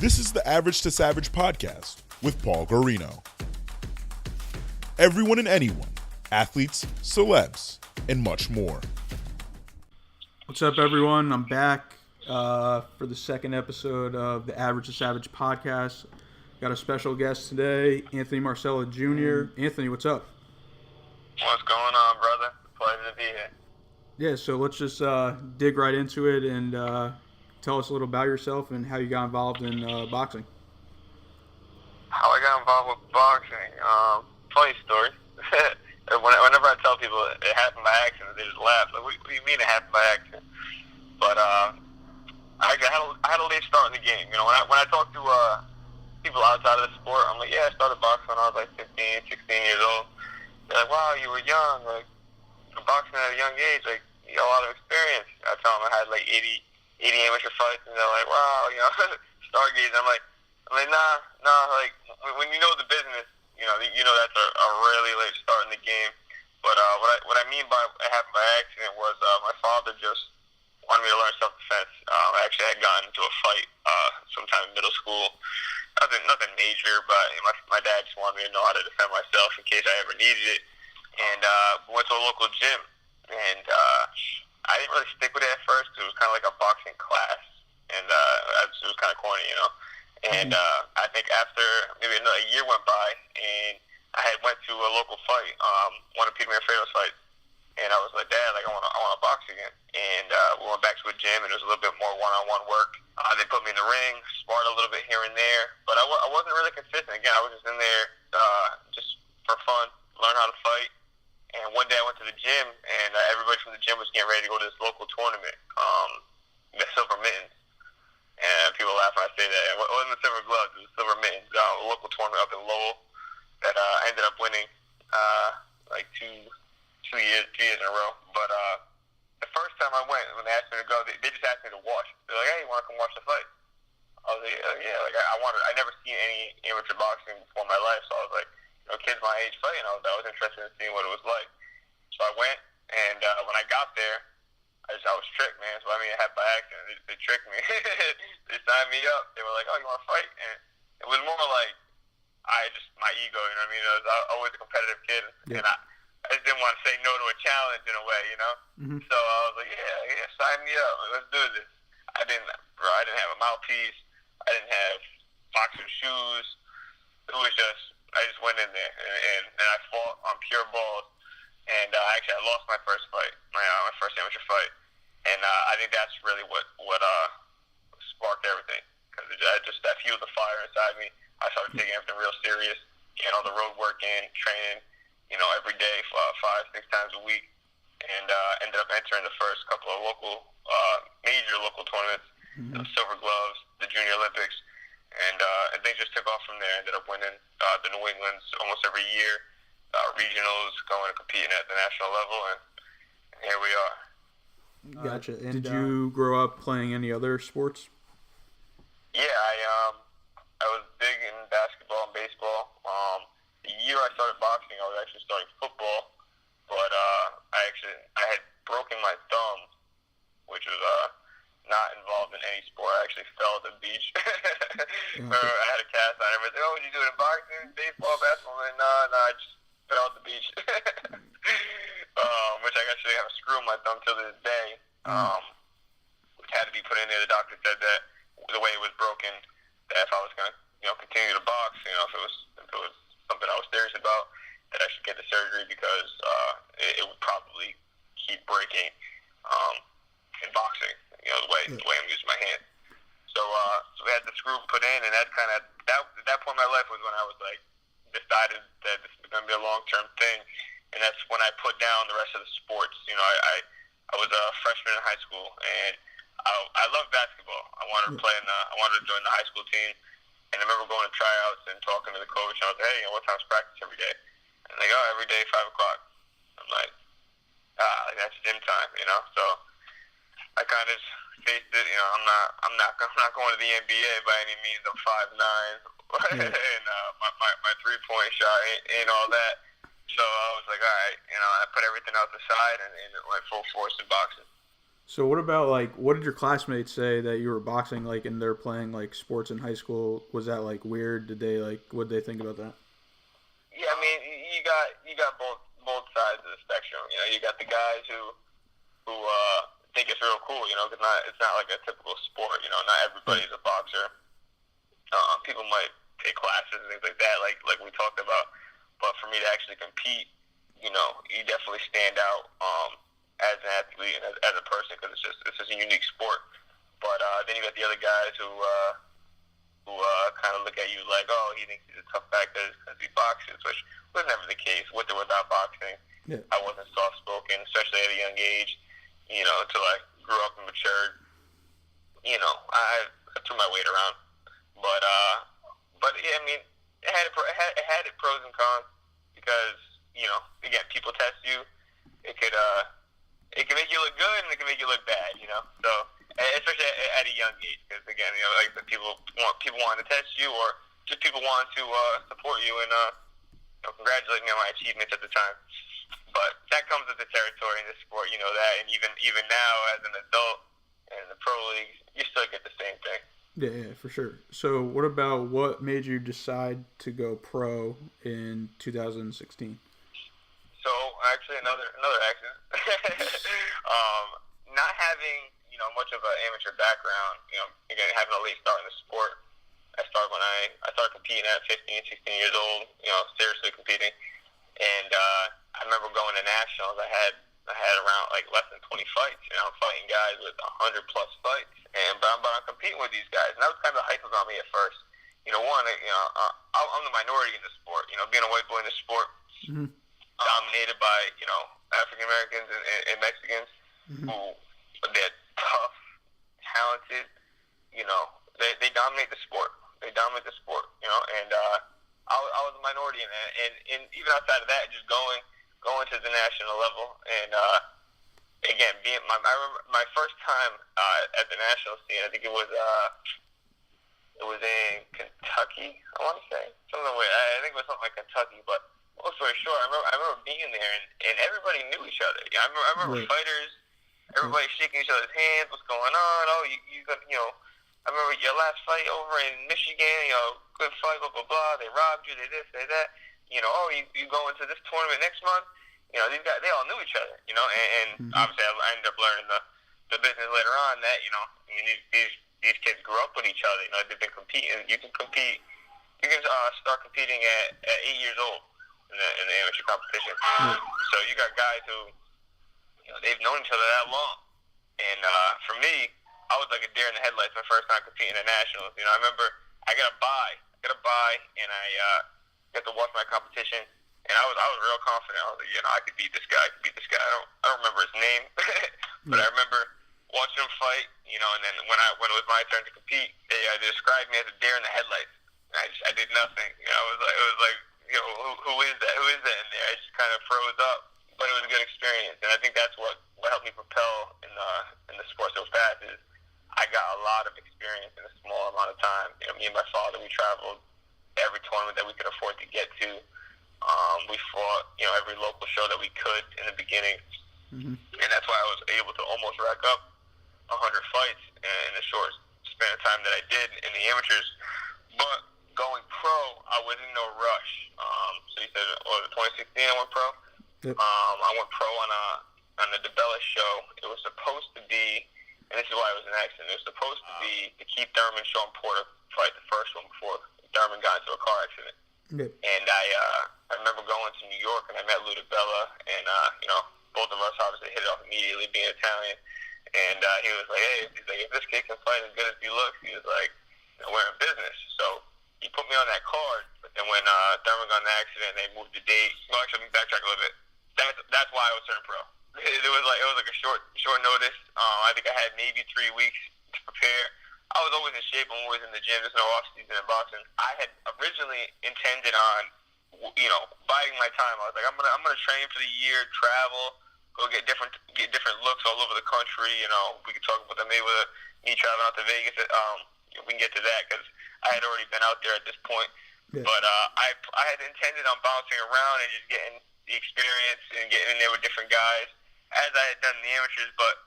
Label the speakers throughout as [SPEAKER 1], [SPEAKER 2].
[SPEAKER 1] This is the Average to Savage podcast with Paul Guarino. Everyone and anyone, athletes, celebs, and much more.
[SPEAKER 2] What's up, everyone? I'm back for the second episode of the Average to Savage podcast. Got a special guest today, Anthony Marsella Jr. Anthony, what's up?
[SPEAKER 3] What's going on, brother? Pleasure to be here.
[SPEAKER 2] Yeah, so let's just dig right into it and tell us a little about yourself and how you got involved in boxing.
[SPEAKER 3] How I got involved with boxing? Funny story. Whenever I tell people it happened by accident, they just laugh. Like, what do you mean it happened by accident? But I had a late start in the game. You know, when I talk to people outside of the sport, I'm like, yeah, I started boxing when I was like 15, 16 years old. They're like, wow, you were young. Like, boxing at a young age, like, you got a lot of experience. I tell them I had like 80 amateur fights, and they're like, wow, you know, Stargaze. I'm like, nah, like, when you know the business, you know that's a really late start in the game. But what I mean by it happened by accident was my father just wanted me to learn self-defense. I actually had gotten into a fight sometime in middle school. Nothing major, but my dad just wanted me to know how to defend myself in case I ever needed it. And we went to a local gym, and I didn't really stick with it at first because it was kind of like a boxing class, and it was kind of corny, you know. And I think after maybe a year went by, and I had went to a local fight, one of Peter Manfredo's fights, and I was like, Dad, like I want to box again. And we went back to a gym, and it was a little bit more one-on-one work. They put me in the ring, sparred a little bit here and there, but I wasn't really consistent. Again, I was just in there just for fun, learn how to fight. And one day I went to the gym, and everybody from the gym was getting ready to go to this local tournament, the Silver Mittens. And people laugh when I say that. It wasn't the Silver Gloves, it was Silver Mittens, a local tournament up in Lowell that I ended up winning like two years in a row. But the first time I went, when they asked me to go, they just asked me to watch. They're like, hey, you want to come watch the fight? I was like, yeah. Like I never seen any amateur boxing before in my life, so I was like, kids my age fighting. I was interested in seeing what it was like. So I went, and when I got there, I was tricked, man. So I had by accident. They tricked me. They signed me up. They were like, oh, you want to fight? And it was more like my ego, you know what I mean? I was always a competitive kid, and I just didn't want to say no to a challenge in a way, you know? Mm-hmm. So I was like, yeah, sign me up. Let's do this. I didn't have a mouthpiece. I didn't have boxing shoes. It was just, I just went in there, and I fought on pure balls. And actually, I lost my first fight, my first amateur fight. And I think that's really what sparked everything. Because that fueled the fire inside me. I started taking everything real serious, getting all the road work in, training, every day, 5-6 times a week. And ended up entering the first couple of major local tournaments, the Silver Gloves, the Junior Olympics. And they just took off from there. Ended up winning the New Englands almost every year, regionals, going and competing at the national level, and here we are.
[SPEAKER 2] Gotcha. And did you grow up playing any other sports?
[SPEAKER 3] Yeah, I was big in basketball and baseball. The year I started boxing, I was actually starting football, but I had broken my thumb, which was not involved in any sport. I actually fell at the beach. I had a cast on everything. Oh, what did you do in boxing, baseball, basketball? No, I just fell at the beach. Which I actually have a screw in my thumb till this day, which had to be put in there. The doctor said that the way it was broken, that if I was going to continue to box, if it was something I was serious about, that I should get the surgery because it would probably keep breaking in boxing. The way I'm using my hand. So we had the screw put in, and that point in my life was when I was like decided that this is going to be a long-term thing, and that's when I put down the rest of the sports. I was a freshman in high school, and I loved basketball. I wanted to play I wanted to join the high school team, and I remember going to tryouts and talking to the coach. And I was like, hey, what time's practice every day? And like, oh, every day 5 o'clock. I'm like, that's gym time, So I kind of faced it. I'm not going to the NBA by any means. I'm 5'9", and my 3-point shot ain't all that. So I was like, all right, I put everything out the side and went full force in boxing.
[SPEAKER 2] So what about like what did your classmates say that you were boxing like and they're playing like sports in high school? Was that like weird? Did they like what did they think about that?
[SPEAKER 3] Yeah, I mean, you got both sides of the spectrum. You know, you got the guys who think it's real cool. You know, because it's not like a typical sport. You know, not everybody's a boxer. People might take classes and things like that, like we talked about. But for me to actually compete, you know, you definitely stand out as an athlete and as a person because it's just a unique sport. But then you got the other guys who kind of look at you like, oh, he thinks he's a tough guy because he boxes, which was never the case with or without boxing.
[SPEAKER 2] Yeah.
[SPEAKER 3] I wasn't soft-spoken, especially at a young age, you know, until I grew up and matured. You know, I threw my weight around. But yeah, I mean, it had its pros and cons because, you know, again, people test you. It can make you look good and it can make you look bad, you know. So especially at a young age, because again, you know, like people want to test you or just people want to support you and you know, congratulate me on my achievements at the time. But that comes with the territory in this sport, you know that, and even now as an adult and in the pro leagues, you still get the same thing.
[SPEAKER 2] Yeah, for sure. So what about what made you decide to go pro in 2016?
[SPEAKER 3] So actually another accident. Not having, you know, much of an amateur background, you know, again having a late start in the sport. I started competing at 15, 16 years old, you know, seriously competing. And I remember going to nationals. I had around like less than 20 fights. You know, I'm fighting guys with 100 plus fights, but I'm competing with these guys, and that was kind of the hype about me at first. You know, I'm the minority in the sport. You know, being a white boy in the sport, dominated by African Americans and Mexicans who they're tough, talented. You know, they dominate the sport. They dominate the sport. You know, and I was a minority in that, and even outside of that, just going to the national level, and again, I remember my first time at the national scene. I think it was in Kentucky. I want to say something weird. I think it was something like Kentucky, but long story short, I remember being there, and everybody knew each other. I remember fighters, everybody shaking each other's hands. What's going on? Oh, you got, you know. I remember your last fight over in Michigan, you know, good fight, blah, blah, blah. They robbed you, they this, they that. You know, oh, you go into this tournament next month. You know, these guys, they all knew each other, you know, and obviously I ended up learning the business later on that, you know, I mean, these kids grew up with each other, you know, they've been competing. You can start competing at 8 years old in the amateur competition. So you got guys who, you know, they've known each other that long. And for me, I was like a deer in the headlights my first time competing at nationals. You know, I remember I got a bye, and I got to watch my competition, and I was real confident. I was like, you know, I could beat this guy. I don't remember his name, but I remember watching him fight. You know, and then when it was my turn to compete, they described me as a deer in the headlights. And I did nothing. You know, it was like, you know, who is that? Who is that in there? I just kind of froze up. But it was a good experience, and I think that's what helped me propel in the sport so fast. Is I got a lot of experience in a small amount of time. You know, me and my father, we traveled every tournament that we could afford to get to. We fought, you know, every local show that we could in the beginning, and that's why I was able to almost rack up 100 fights in a short span of time that I did in the amateurs. But going pro, I was in no rush. So you said, was it 2016 I went pro? Yep. I went pro on the DeBella show. It was supposed to be, and this is why it was an accident, it was supposed to be the Keith Thurman Sean Porter fight, the first one before Thurman got into a car accident. Yep. And I remember going to New York, and I met Lou DeBella, and you know, both of us obviously hit it off immediately, being Italian. And he was like, hey, he's like, if this kid can fight as good as he looks, he was like, you know, we're in business. So he put me on that card. But then when Thurman got in the accident, they moved the date. Well, actually, let me backtrack a little bit. That's why I was turning pro. It was like a short notice. I think I had maybe 3 weeks to prepare. I was always in shape when we was in the gym. There's no off season in boxing. I had originally intended on, you know, biding my time. I was like, I'm gonna train for the year, travel, go get different looks all over the country. You know, we could talk about that maybe with me traveling out to Vegas. We can get to that because I had already been out there at this point. Yeah. But I had intended on bouncing around and just getting the experience and getting in there with different guys, as I had done in the amateurs. But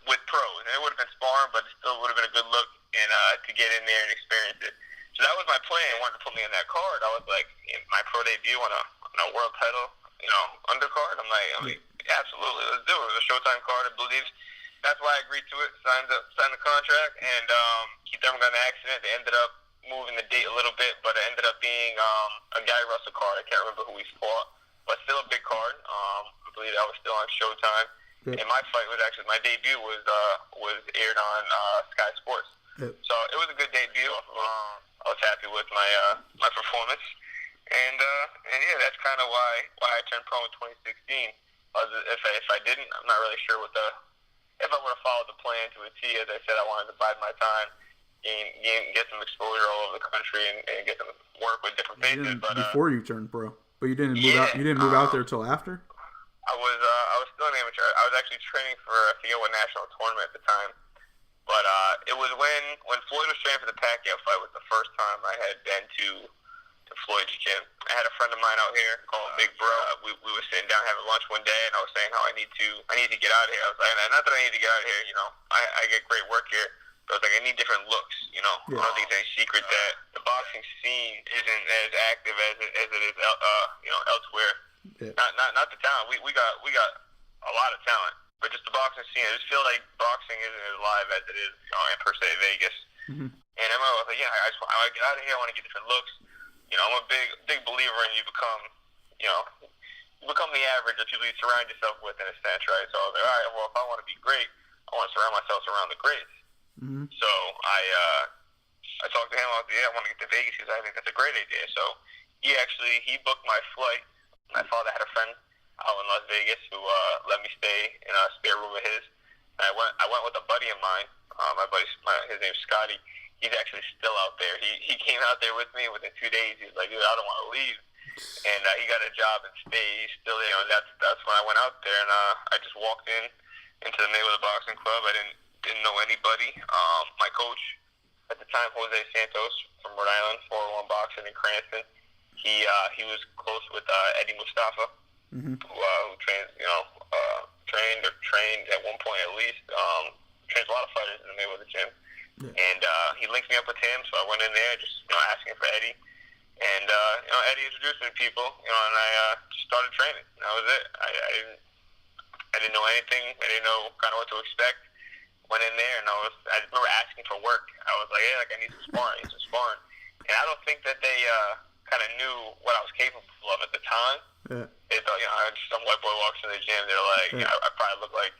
[SPEAKER 3] with pros. And it would have been sparring, but it still would have been a good look and to get in there and experience it. So that was my plan. They wanted to put me in that card. I was like, in my pro debut on a world title, undercard. I'm like, absolutely, let's do it. It was a Showtime card, I believe. That's why I agreed to it, signed the contract, and Keith Thurman got in an accident. They ended up moving the date a little bit, but it ended up being a Gary Russell card. I can't remember who he fought, but still a big card. I believe that was still on Showtime. Yep. And my fight was actually, my debut was aired on Sky Sports. Yep. So it was a good debut. I was happy with my performance, and yeah, that's kind of why I turned pro in 2016. If I didn't, I'm not really sure if I would have followed the plan to a T. As I said, I wanted to bide my time, get some exposure all over the country, and get to work with different faces. But
[SPEAKER 2] before you turned pro, but you didn't move out. You didn't move out there till after.
[SPEAKER 3] I was still an amateur. I was actually training for I forget what national tournament at the time. But it was when Floyd was training for the Pacquiao fight was the first time I had been to Floyd's gym. I had a friend of mine out here called Big Bro. We were sitting down having lunch one day, and I was saying how I need to get out of here. I was like, not that I need to get out of here. I get great work here. But I was like, I need different looks. Yeah. I don't think it's any secret that the boxing scene isn't as active as it is elsewhere. Yeah. Not the talent. We got a lot of talent. But just the boxing scene, I just feel like boxing isn't as live as it is, in per se Vegas. Mm-hmm. And I was like, I want to get out of here. I want to get different looks. I'm a big believer in you become the average of people you surround yourself with in a sense, right? So I was like, all right, well, if I want to be great, I want to surround myself around the greats. Mm-hmm. So I talked to him. I was like, I want to get to Vegas because I think that's a great idea. So he booked my flight. My father had a friend out in Las Vegas who let me stay in a spare room of his. And I went with a buddy of mine. His name's Scotty. He's actually still out there. He came out there with me within 2 days. He was like, dude, I don't want to leave. And he got a job and stayed. He's still there. That's when I went out there, and I just walked into the Mayweather Boxing Club. I didn't know anybody. My coach at the time, Jose Santos from Rhode Island, 401 Boxing in Cranston. He was close with Eddie Mustafa, mm-hmm. who trained at one point at least. Trains a lot of fighters in the Mayweather gym. Yeah. And he linked me up with him, so I went in there just asking for Eddie. And Eddie introduced me to people, and I just started training. That was it. I didn't know anything. I didn't know kind of what to expect. Went in there, and I remember asking for work. I was like, hey, I need some sparring. And I don't think that they kind of knew what I was capable of at the time. Yeah. They thought, some white boy walks in the gym. They're like, yeah. I probably look like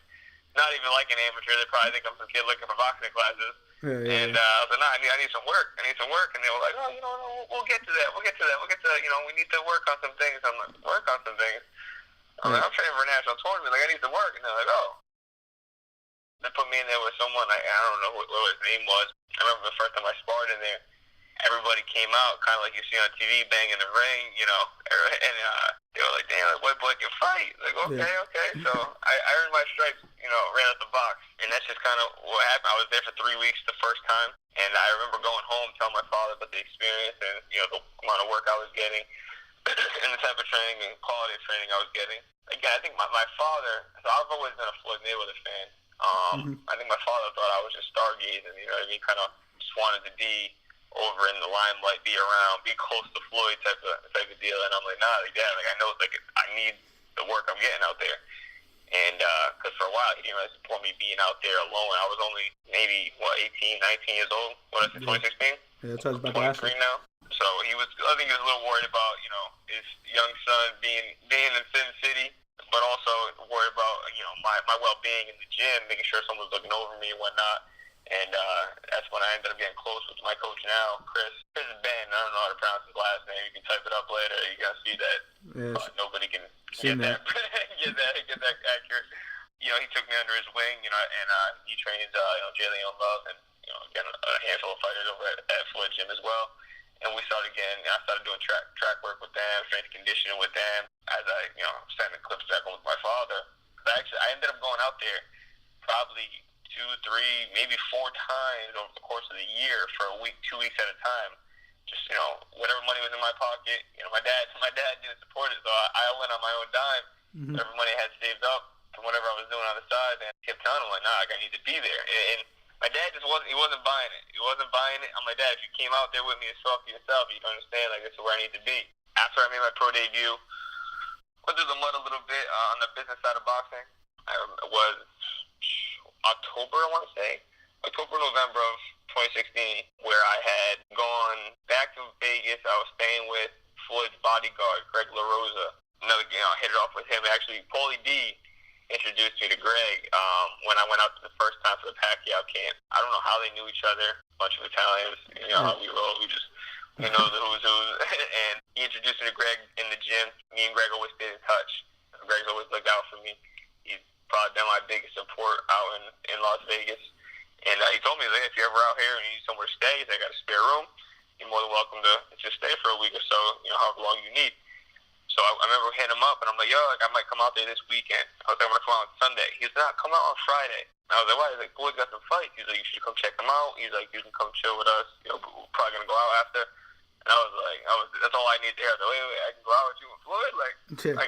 [SPEAKER 3] not even like an amateur. They probably think I'm some kid looking for boxing classes. Yeah. I was like, I need some work. And they were like, oh, we'll get to that. We need to work on some things. I'm like, work on some things. I'm like, I'm training for a national tournament. Like, I need to work. And they're like, oh. They put me in there with someone. I don't know what his name was. I remember the first time I sparred in there, everybody came out, kind of like you see on TV, banging the ring, and they were like, damn, that white boy can fight. Like, okay. So I earned my stripes, right out the box. And that's just kind of what happened. I was there for 3 weeks the first time, and I remember going home, telling my father about the experience and, the amount of work I was getting and the type of training and quality of training I was getting. Again, I think my father, so I've always been a Floyd Mayweather fan. I think my father thought I was just stargazing, kind of just wanted to be over in the limelight, be around, be close to Floyd type of deal. And I'm like, nah, like that. Like, I know, I need the work I'm getting out there. And because for a while he didn't really support me being out there alone. I was only maybe 18, 19 years old. What is it, 2016?
[SPEAKER 2] Yeah, that's what I was about to ask.
[SPEAKER 3] 23 now. So I think he was a little worried about his young son being in Sin City, but also worried about my well-being in the gym, making sure someone's looking over me and whatnot. And that's when I ended up getting close with my coach now, Chris Ben. I don't know how to pronounce his last name. You can type it up later. You can see that. Yes. Nobody can get that accurate. He took me under his wing, and he trains Jay Leon Love and again a handful of fighters over at Floyd Gym as well. And I started doing track work with them, strength conditioning with them, as I sending clips back on with my father. But actually, I ended up going out there probably 2, 3, maybe 4 times over the course of the year for a week, 2 weeks at a time. Just whatever money was in my pocket. My dad didn't support it, so I went on my own dime. Mm-hmm. Whatever money I had saved up from whatever I was doing on the side, and kept telling him, like, nah, like, I need to be there. And my dad just wasn't buying it. He wasn't buying it. I'm like, Dad, if you came out there with me and saw for yourself, you don't understand, like, this is where I need to be. After I made my pro debut, went through the mud a little bit on the business side of boxing. It was October, I want to say. October, November of 2016, where I had gone back to Vegas. I was staying with Floyd's bodyguard, Greg LaRosa. Another, I hit it off with him. Actually, Paulie D introduced me to Greg when I went out the first time for the Pacquiao camp. I don't know how they knew each other. A bunch of Italians, you know how we roll. We know the who's who. And he introduced me to Greg in the gym. Me and Greg always stayed in touch. Greg's always looked out for me. He's probably been my biggest support out in Las Vegas. And he told me, like, if you're ever out here and you need somewhere to stay, I got a spare room, you're more than welcome to just stay for a week or so, you know, however long you need. So I remember hitting him up, and I'm like, yo, like, I might come out there this weekend. I was like, I'm going to come out on Sunday. He's like, nah, come out on Friday. I was like, why? He's like, Floyd's got some fights. He's like, you should come check them out. He's like, you can come chill with us. You know, we're probably going to go out after. And I was like, that's all I need there. I was like, wait, I can go out with you and Floyd? Like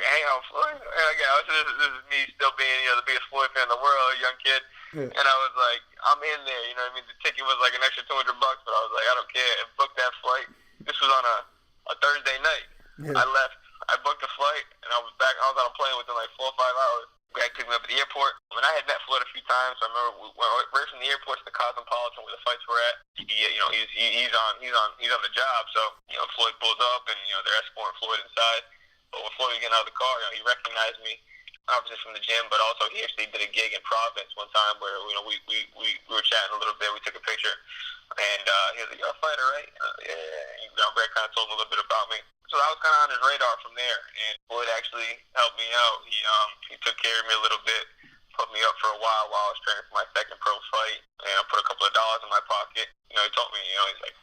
[SPEAKER 3] hang out with Floyd? And again, this is me still being, you know, the biggest Floyd fan in the world, a young kid. Yeah. And I was like, I'm in there, you know what I mean? The ticket was like an extra $200, but I was like, I don't care. I booked that flight. This was on a Thursday night. Yeah. I left. I booked a flight, and I was on a plane within like 4 or 5 hours. Greg picked me up at the airport. I mean, I had met Floyd a few times. I remember we went right from the airport to the Cosmopolitan where the fights were at. You know, he's on the job. So, you know, Floyd pulls up, and, you know, they're escorting Floyd inside. But when Floyd was getting out of the car, you know, he recognized me, obviously from the gym, but also he actually did a gig in Providence one time where, you know, we were chatting a little bit. We took a picture, and he was like, "You're a fighter, right?" Yeah. You know, Greg kind of told me a little bit about me. So I was kind of on his radar from there, and Floyd actually helped me out. He took care of me a little bit, put me up for a while I was training for my second pro fight, and I put a couple of dollars in my pocket. You know, he told me, you know, he's like,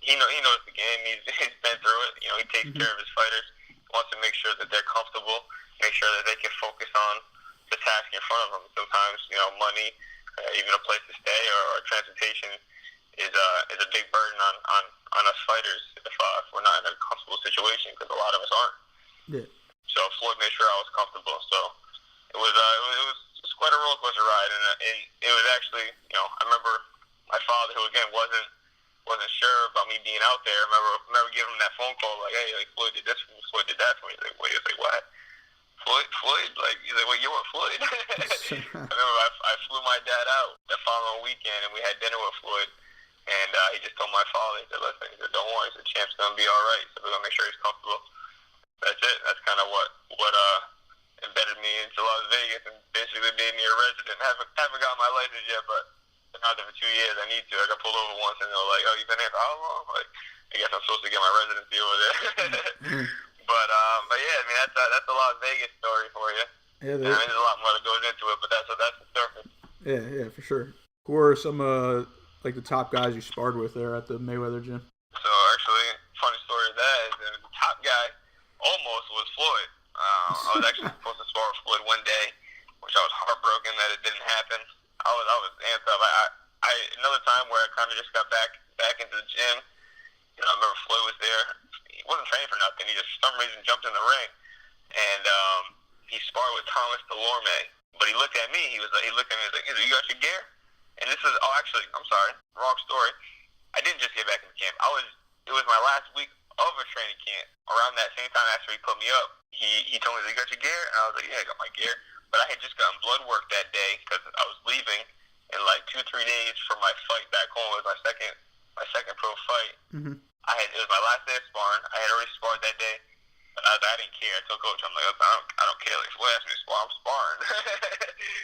[SPEAKER 3] he knows the game. He's been through it. You know, he takes care of his fighters. He wants to make sure that they're comfortable, make sure that they can focus on the task in front of them. Sometimes, you know, money, even a place to stay or transportation is a big burden on us fighters if we're not in a comfortable situation, because a lot of us aren't. Yeah. So Floyd made sure I was comfortable. So it was quite a roller coaster ride, and it was actually, you know, I remember my father, who again wasn't sure about me being out there. I remember giving him that phone call, like, hey, like, Floyd did this for me, Floyd did that for me. He's like, wait, he's like, what? Floyd? Like, he's like, wait, you want Floyd? I remember I flew my dad out the following weekend, and we had dinner with Floyd. And he just told my father, he said, listen, he said, don't worry, the champ's going to be all right. So we're going to make sure he's comfortable. That's it. That's kind of what embedded me into Las Vegas and basically made me a resident. Haven't got my license yet, but been out there for 2 years. I need to. I got pulled over once, and they were like, oh, you've been here for how long? Like, I guess I'm supposed to get my residency over there. But yeah, I mean, that's a Las Vegas story for you. Yeah, I mean, there's a lot more that goes into it, but that's the surface.
[SPEAKER 2] Yeah, for sure. Who are some like the top guys you sparred with there at the Mayweather gym?
[SPEAKER 3] So actually, funny story of that is the top guy almost was Floyd. I was actually supposed to spar with Floyd one day, which I was heartbroken that it didn't happen. I was amped up. I another time where I kind of just got back into the gym. You know, I remember Floyd was there. He wasn't training for nothing. He just for some reason jumped in the ring, and he sparred with Thomas Delorme. But he looked at me. He looked at me. He was like, "You got your gear?" And this is, actually, I'm sorry, wrong story. I didn't just get back in the camp. It was my last week of a training camp. Around that same time after he put me up, he told me, you got your gear? And I was like, yeah, I got my gear. But I had just gotten blood work that day because I was leaving in like 2-3 days for my fight back home. It was my second pro fight. Mm-hmm. It was my last day of sparring. I had already sparred that day. But I didn't care. I told Coach, I'm like, I don't care. Like, if Floyd asked me to spar, I'm sparring.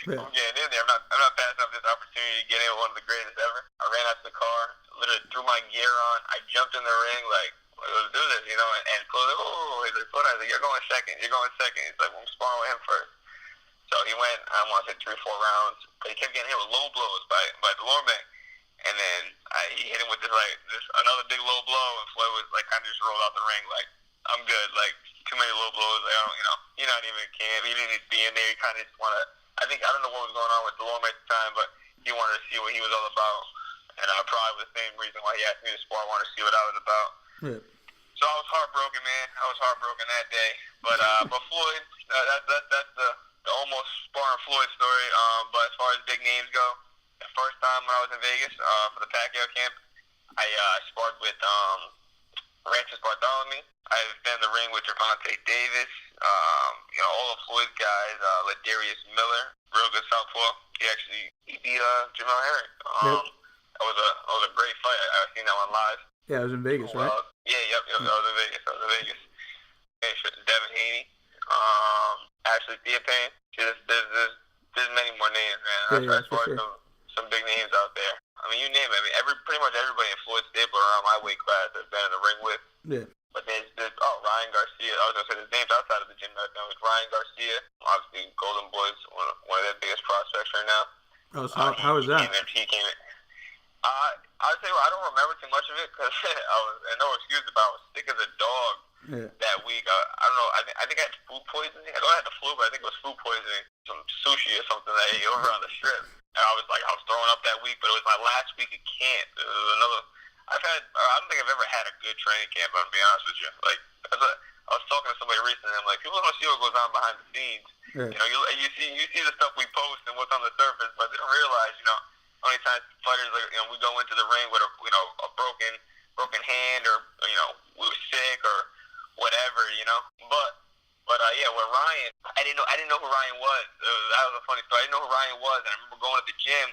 [SPEAKER 3] Yeah. I'm getting in there. I'm not passing up this opportunity to get in with one of the greatest ever. I ran out to the car, literally threw my gear on. I jumped in the ring, like, let's do this, you know. And Floyd, he's like, Floyd, I was like, you're going second. He's like, I'm sparring with him first. So he went, I want to say 3-4 rounds. But he kept getting hit with low blows by Delorme. And then he hit him with this another big low blow, and Floyd was like kind of just rolled out the ring like, I'm good. Like, too many low blows. Like, you're not even in camp. You didn't need to be in there. You kind of just want to. I don't know what was going on with Delorme at the time, but he wanted to see what he was all about, and probably the same reason why he asked me to spar. I wanted to see what I was about. Yeah. So I was heartbroken, man. I was heartbroken that day. But Floyd, that's the almost sparring Floyd story. But as names go, the first time when I was in Vegas for the Pacquiao camp, I sparred with Rancis Bartholomew. I've been in the ring with Gervonta Davis, all of Floyd's guys, Ladarius Miller, real good southpaw. He beat Jamel Herring. That was a great fight. I've seen that one live.
[SPEAKER 2] Yeah, it was in Vegas, right?
[SPEAKER 3] Yep. I was in Vegas. Devin Haney, Ashley Theophane. There's many more names, man.
[SPEAKER 2] Yeah,
[SPEAKER 3] I've sparred some big names out there. I mean, you name it. I mean, pretty much everybody in Floyd Stapler around my weight class I've been in the ring with.
[SPEAKER 2] Yeah.
[SPEAKER 3] But there's Ryan Garcia. I was gonna say there's names outside of the gym right now. It's Ryan Garcia, obviously Golden Boys, one of their biggest prospects right now.
[SPEAKER 2] Oh, so how is that?
[SPEAKER 3] He came in. I would say I don't remember too much of it because and no excuse about I was sick as a dog that week. I don't know. I think I had food poisoning. I don't have the flu, but I think it was food poisoning. Some sushi or something that I ate over on the strip. And I was throwing up that week, but it was my last week of camp. It was another. I don't think I've ever had a good training camp. I'm gonna be honest with you. I was talking to somebody recently. I'm like, people don't see what goes on behind the scenes. Yeah. You see the stuff we post and what's on the surface, but they don't realize, how many times fighters we go into the ring with a broken hand or we were sick or whatever, But with Ryan, I didn't know who Ryan was. That was a funny story. I didn't know who Ryan was, and I remember going to the gym.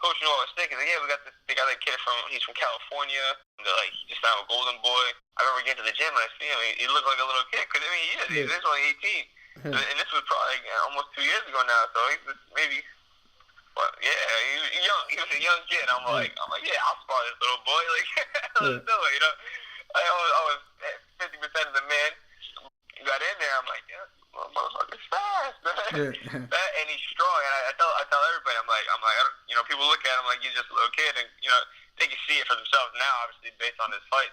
[SPEAKER 3] Coach knew I was sick. He's like, we got this guy, that kid he's from California. And he just signed with Golden Boy. I remember getting to the gym and I see him. He looked like a little kid. Cause he's only 18, and this was probably almost 2 years ago now. So he was maybe, he was young. He was a young kid. I'm like, I'll spar this little boy. Let's do it. I was 50% of the man. Got in there, I'm like, motherfucker's fast, man. And he's strong. And I tell everybody, I'm like, people look at him like he's just a little kid, and they can see it for themselves now. Obviously, based on his fights,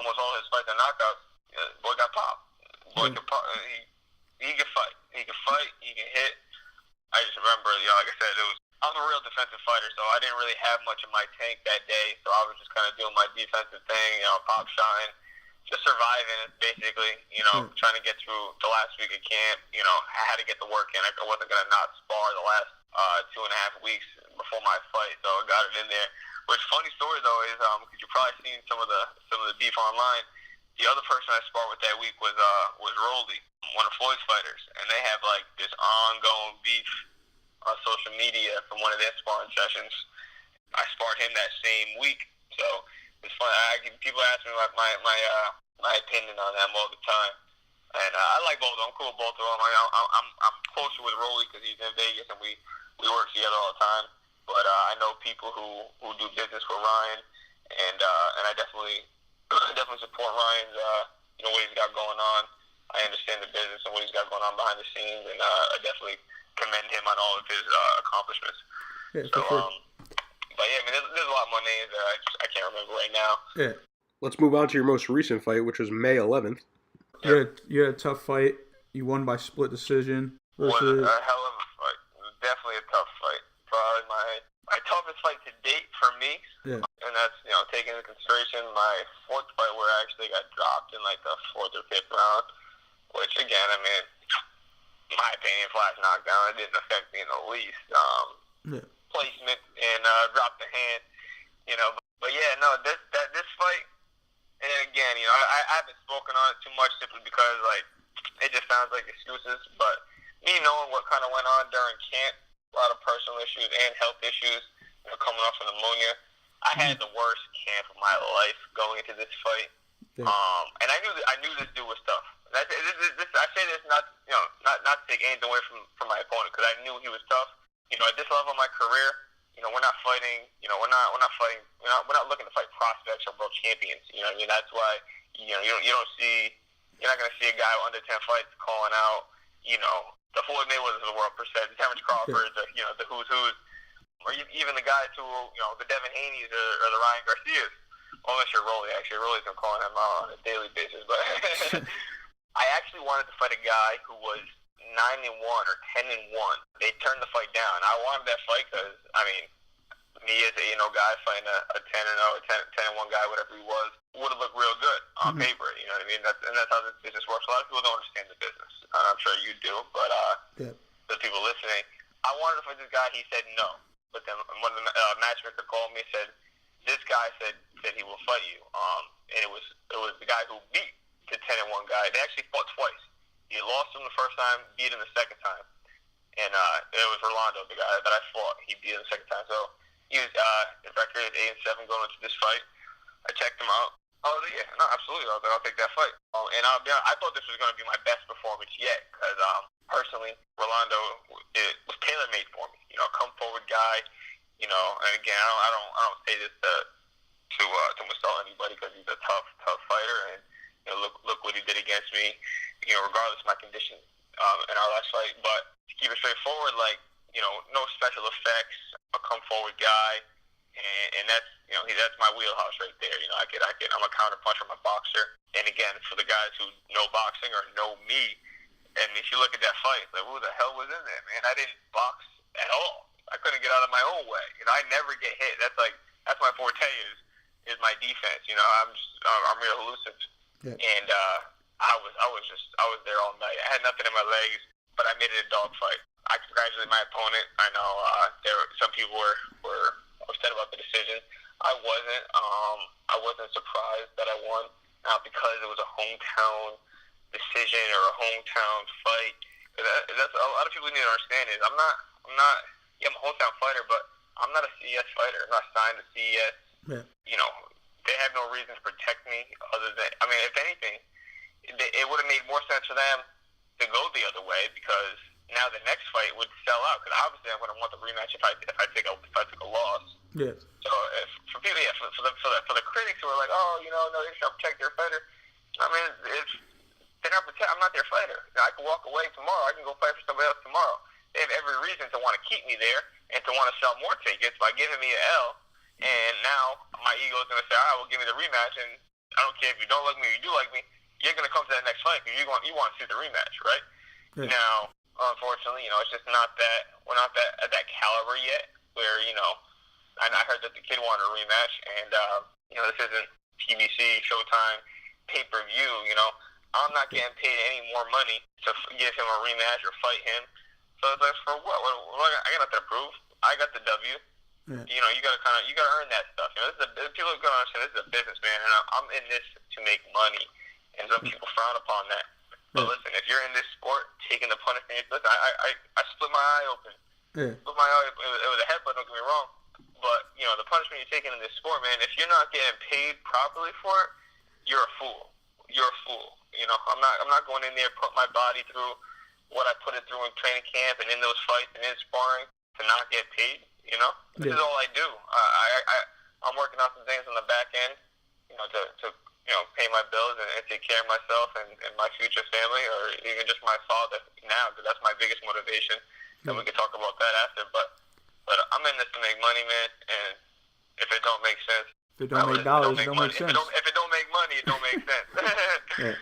[SPEAKER 3] almost all his fights are knockouts. Boy got popped. Boy can pop. He can fight. He can fight. He can hit. I just remember, like I said, I'm a real defensive fighter, so I didn't really have much in my tank that day. So I was just kind of doing my defensive thing, pop shine. Just surviving, basically, trying to get through the last week of camp. I had to get the work in. I wasn't going to not spar the last 2.5 weeks before my fight, so I got it in there. Which, funny story, though, is because you've probably seen some of the beef online. The other person I sparred with that week was Roldy, one of Floyd's fighters, and they have, this ongoing beef on social media from one of their sparring sessions. I sparred him that same week, so it's funny. People ask me my opinion on them all the time, and I like both of them. I'm cool with both of them. I'm closer with Rolly because he's in Vegas and we work together all the time. But I know people who do business with Ryan, and I definitely support Ryan's what he's got going on. I understand the business and what he's got going on behind the scenes, and I definitely commend him on all of his accomplishments. Yeah, so. Sure. But yeah, there's a lot more names that I can't remember right now. Yeah.
[SPEAKER 4] Let's move on to your most recent fight, which was May 11th.
[SPEAKER 2] You had a tough fight. You won by split decision.
[SPEAKER 3] Was a hell of a fight. Definitely a tough fight. Probably my toughest fight to date for me. Yeah. And that's taking into consideration my fourth fight where I actually got dropped in the 4th or 5th round. Which again, in my opinion, flash knockdown. It didn't affect me in the least. Placement and drop the hand, But yeah, no, this fight, and again, I haven't spoken on it too much simply because it just sounds like excuses. But me knowing what kind of went on during camp, a lot of personal issues and health issues, coming off of pneumonia, I had the worst camp of my life going into this fight. Yeah. And I knew this dude was tough. I say this not to take anything away from my opponent because I knew he was tough. At this level of my career, we're not fighting. We're not looking to fight prospects or world champions. That's why you're not going to see a guy with under 10 fights calling out. The Floyd Mayweathers of the world per se, the Terrence Crawfords, the who's, or even the guys who the Devin Haney's or the Ryan Garcias. Well, unless you're Rolly, actually, Rolly's been calling him out on a daily basis. But I actually wanted to fight a guy who was 9-1 or 10-1. They turned the fight down. I wanted that fight because me as a guy fighting a 10-0 or 10-1 guy, whatever he was, would have looked real good on paper. You know what I mean? That's how this business works. A lot of people don't understand the business. I'm sure you do, but the people listening, I wanted to fight this guy. He said no. But then when the matchmaker called me and said, this guy said he will fight you. And it was the guy who beat the 10-1 guy. They actually fought twice. He lost him the first time, beat him the second time. And it was Rolando, the guy that I fought. He beat him the second time. So he was, the record is 8-7 going into this fight. I checked him out. Oh, yeah, no, absolutely. I'll take that fight. And I'll be honest, I thought this was going to be my best performance yet because, personally, Rolando it was tailor-made for me. You know, come forward guy. You know, and again, I don't say this to insult anybody because he's a tough fighter. And you know, look what he did against me. You know, regardless of my condition in our last fight. But to keep it straightforward, like you know, no special effects. A come forward guy. And that's that's my wheelhouse right there. You know, I'm a counter puncher, I'm a boxer. And again, for the guys who know boxing or know me, and if you look at that fight, like who the hell was in there, man? I didn't box at all. I couldn't get out of my own way. You know, I never get hit. That's my forte is my defense. You know, I'm real elusive. Yeah. And I was there all night. I had nothing in my legs, but I made it a dogfight. I congratulate my opponent. I know some people were upset about the decision. I wasn't. I wasn't surprised that I won, not because it was a hometown decision or a hometown fight. That's a lot of people need to understand is I'm not. Yeah, I'm a hometown fighter, but I'm not a CES fighter. I'm not signed to CES. Yeah. You know, they have no reason to protect me other than. I mean, if anything, it would have made more sense for them to go the other way because now the next fight would sell out. Because obviously, I'm going to want the rematch if I take a loss. Yeah. So for people, yeah, for the critics who are like, oh, you know, no, they should protect their fighter. I mean, I'm not their fighter. I can walk away tomorrow. I can go fight for somebody else tomorrow. They have every reason to want to keep me there and to want to sell more tickets by giving me an L. And now my ego is going to say, all right, well, give me the rematch. And I don't care if you don't like me or you do like me. You're going to come to that next fight because you want to see the rematch, right? Yeah. Now, unfortunately, you know, it's just not that we're not at that caliber yet. Where you know, I heard that the kid wanted a rematch, and you know, this isn't PBC, Showtime, pay-per-view. You know, I'm not getting paid any more money to give him a rematch or fight him. So it's like, for what? I got nothing to prove. I got the W. Yeah. You know, you gotta earn that stuff. You know, people are gonna understand this is a business, man, and I'm in this to make money, and some people frown upon that. But listen, if you're in this sport, taking the punishment, listen, I split my eye open. Yeah. Split my eye. It was a headbutt. Don't get me wrong, but you know, the punishment you're taking in this sport, man. If you're not getting paid properly for it, you're a fool. You're a fool. You know, I'm not going in there putting my body through what I put it through in training camp and in those fights and in sparring to not get paid, you know? This is all I do. I'm working on some things on the back end, you know, to you know, pay my bills and take care of myself and my future family or even just my father now, because that's my biggest motivation. And we can talk about that after. But I'm in this to make money, man, and if it don't make sense,
[SPEAKER 2] if it don't make dollars, it don't make sense.
[SPEAKER 3] If it don't make money, it don't make sense.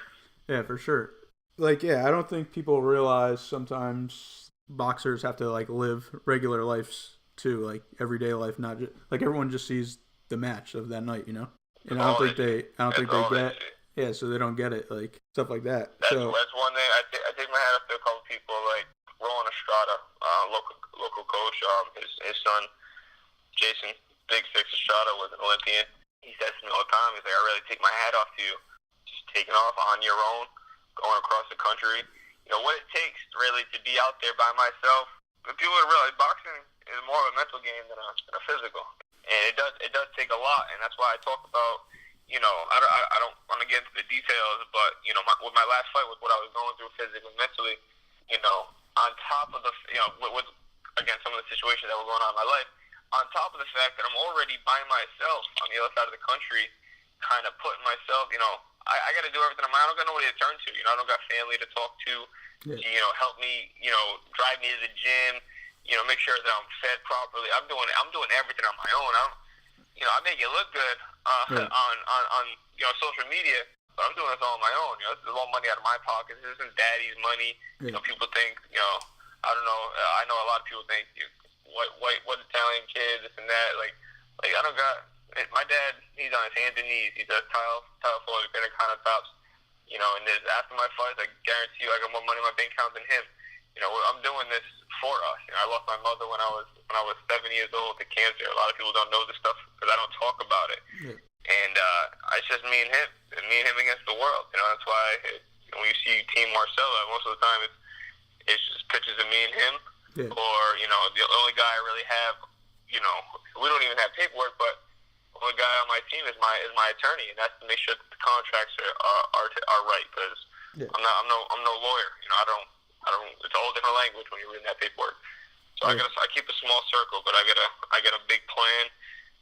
[SPEAKER 2] Yeah, for sure. Like, yeah, I don't think people realize sometimes boxers have to, like, live regular lives, too, like, everyday life, not just, like, everyone just sees the match of that night, you know? And I don't think they get, yeah, so they don't get it, like, stuff like that.
[SPEAKER 3] That's one thing, I take my hat off to a couple people, like, Roland Estrada, local coach, his son, Jason, Big Six Estrada, was an Olympian. He says to me all the time, he's like, I really take my hat off to you, just taking off on your own, going across the country, you know, what it takes really to be out there by myself. But people don't realize boxing is more of a mental game than a physical, and it does take a lot, and that's why I talk about, you know, I don't want to get into the details, but you know, with my last fight, with what I was going through physically, mentally, you know, on top of the, you know, with again some of the situations that were going on in my life, on top of the fact that I'm already by myself on the other side of the country, kind of putting myself, you know. I got to do everything on my own. I don't got nobody to turn to. You know, I don't got family to talk to. Yeah. You know, help me. You know, drive me to the gym. You know, make sure that I'm fed properly. I'm doing everything on my own. You know, I make it look good on you know, social media, but I'm doing this all on my own. You know, this is all money out of my pocket. This isn't daddy's money. Yeah. You know, people think. You know, I don't know. I know a lot of people think what Italian kid, this and that. Like I don't got. My dad, he's on his hands and knees. He does tile floors, granite countertops. You know, and after my fights, I guarantee you I got more money in my bank account than him. I'm doing this for us. I lost my mother when I was 7 years old to cancer. A lot of people don't know this stuff because I don't talk about it. Yeah. And it's just me and him against the world. That's why when you see Team Marsella, most of the time it's just pictures of me and him. Yeah. Or the only guy I really have. We don't even have paperwork, but the only guy on my team is my attorney, and that's to make sure that the contracts are right. Because yeah. I'm no lawyer. I don't. It's a whole different language when you're reading that paperwork. So yeah. I keep a small circle, but I got a big plan,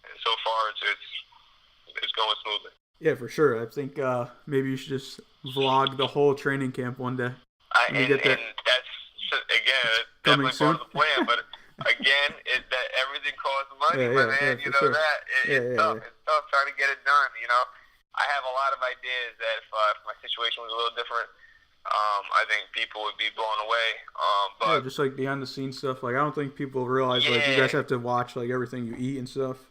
[SPEAKER 3] and so far it's going smoothly.
[SPEAKER 2] Yeah, for sure. I think maybe you should just vlog the whole training camp one day.
[SPEAKER 3] And that's again definitely part of the plan, but. Again, that everything costs money, but man, it's tough. It's tough trying to get it done. I have a lot of ideas that if my situation was a little different, I think people would be blown away. But
[SPEAKER 2] just like behind the scenes stuff. Like I don't think people realize like you guys have to watch like everything you eat and stuff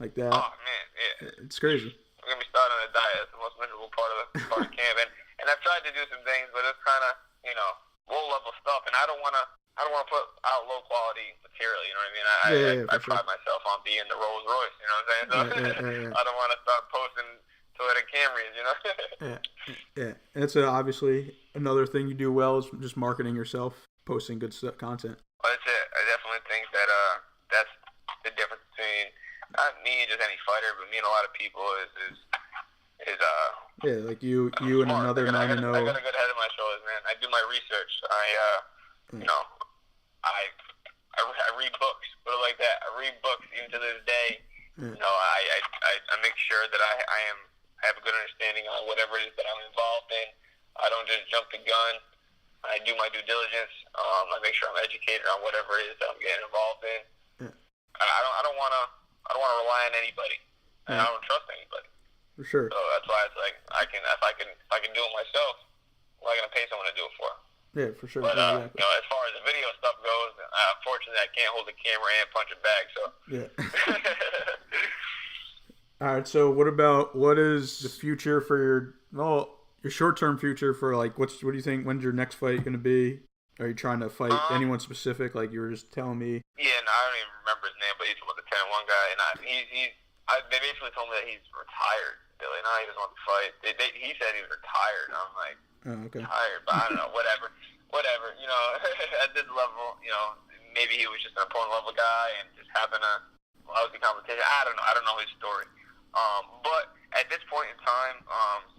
[SPEAKER 2] like that.
[SPEAKER 3] Oh man, yeah,
[SPEAKER 2] it's crazy.
[SPEAKER 3] I'm gonna be starting on a diet. That's the most miserable part of camp, and I've tried to do some things, but it's kind of low level stuff, and I don't want to put out low quality material, you know what I mean? I pride myself on being the Rolls Royce, you know what I'm saying? So I don't want to start posting Toyota Camrys,
[SPEAKER 2] Yeah. And it's obviously another thing you do well is just marketing yourself, posting good content.
[SPEAKER 3] Well, that's it. I definitely think that that's the difference between not me and just any fighter, but me and a lot of people is
[SPEAKER 2] like you and another 9-0.
[SPEAKER 3] I got a good head on my shoulders, man. I do my research. I read books, put it like that. I read books even to this day. I make sure that I have a good understanding on whatever it is that I'm involved in. I don't just jump the gun. I do my due diligence. I make sure I'm educated on whatever it is that I'm getting involved in. I don't want to rely on anybody. And I don't trust anybody.
[SPEAKER 2] For sure.
[SPEAKER 3] So that's why it's like if I can do it myself, why am I gonna pay someone to do it for?
[SPEAKER 2] Yeah, for sure.
[SPEAKER 3] But exactly. As far as the video stuff goes, unfortunately I can't hold the camera and punch a bag. So
[SPEAKER 2] yeah. All right. So what is the future for your short-term future for like what do you think? When's your next fight gonna be? Are you trying to fight anyone specific? Like you were just telling me.
[SPEAKER 3] Yeah, no, I don't even remember his name, but he's about the 10-1 guy, and they basically told me that he's retired. They're like, no, he doesn't want to fight. He said he was retired, and I'm like,
[SPEAKER 2] okay.
[SPEAKER 3] Tired, but I don't know, whatever. At this level, maybe he was just an opponent level guy and just having a lousy competition. I don't know his story. But at this point in time,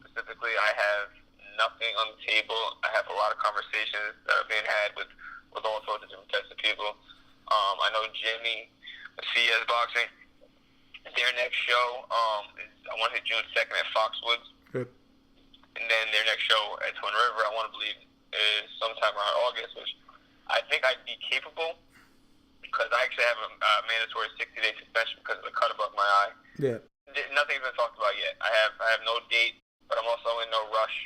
[SPEAKER 3] specifically, I have nothing on the table. I have a lot of conversations that are being had with all sorts of different types of people. I know Jimmy, CS Boxing, their next show is, I want to say June 2nd at Foxwoods.
[SPEAKER 2] Good.
[SPEAKER 3] And then their next show at Twin River, I want to believe, is sometime around August, which I think I'd be capable because I actually have a mandatory 60-day suspension because of the cut above my eye.
[SPEAKER 2] Yeah.
[SPEAKER 3] Nothing's been talked about yet. I have no date, but I'm also in no rush.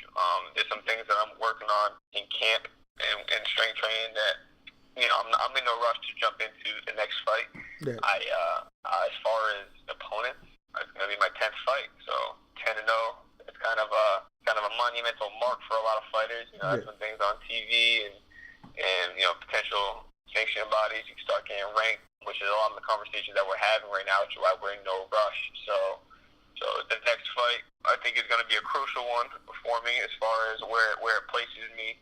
[SPEAKER 3] There's some things that I'm working on in camp and strength training that, I'm in no rush to jump into the next fight.
[SPEAKER 2] Yeah.
[SPEAKER 3] As far as opponents, it's going to be my 10th fight, so 10-0. It's kind of a monumental mark for a lot of fighters. That's when things on TV and potential sanctioning bodies, you can start getting ranked, which is a lot of the conversations that we're having right now, which is why we're in no rush. So the next fight, I think, is going to be a crucial one for me as far as where it places me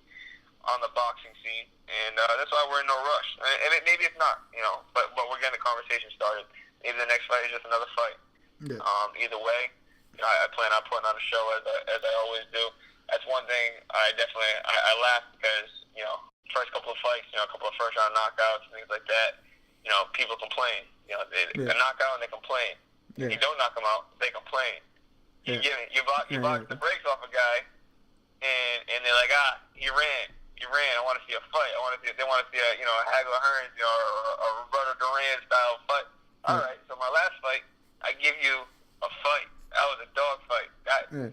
[SPEAKER 3] on the boxing scene, and that's why we're in no rush. And maybe it's not, but we're getting the conversation started. Maybe the next fight is just another fight.
[SPEAKER 2] Yeah.
[SPEAKER 3] Either way, I plan on putting on a show as I always do. That's one thing I laugh because first couple of fights, a couple of first round knockouts and things like that. People complain. They knock out and they complain.
[SPEAKER 2] Yeah.
[SPEAKER 3] You don't knock them out, they complain. You box the brakes off a guy, and they're like, he ran. I want to see a fight. They want to see a Hagler Hearns or a Roberto Duran style fight. All right, so my last fight, I give you a fight. That was a dog fight.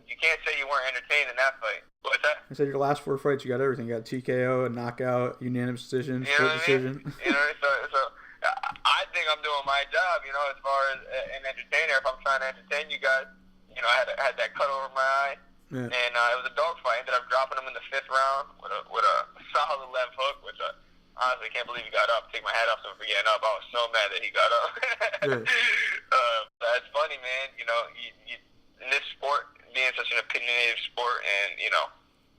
[SPEAKER 3] You can't say you weren't entertained in that fight. What's that?
[SPEAKER 2] I said your last 4 fights, you got everything. You got TKO, a knockout, unanimous decision, split decision.
[SPEAKER 3] So I think I'm doing my job, as far as an entertainer. If I'm trying to entertain you guys, I had that cut over my eye. Yeah. And it was a dog fight. I ended up dropping him in the 5th round with a solid left hook, which I honestly can't believe he got up. Take my hat off to him for getting up. I was so mad that he got up.
[SPEAKER 2] Yeah.
[SPEAKER 3] That's funny, man. You know, you in this sport, being such an opinionated sport, and you know,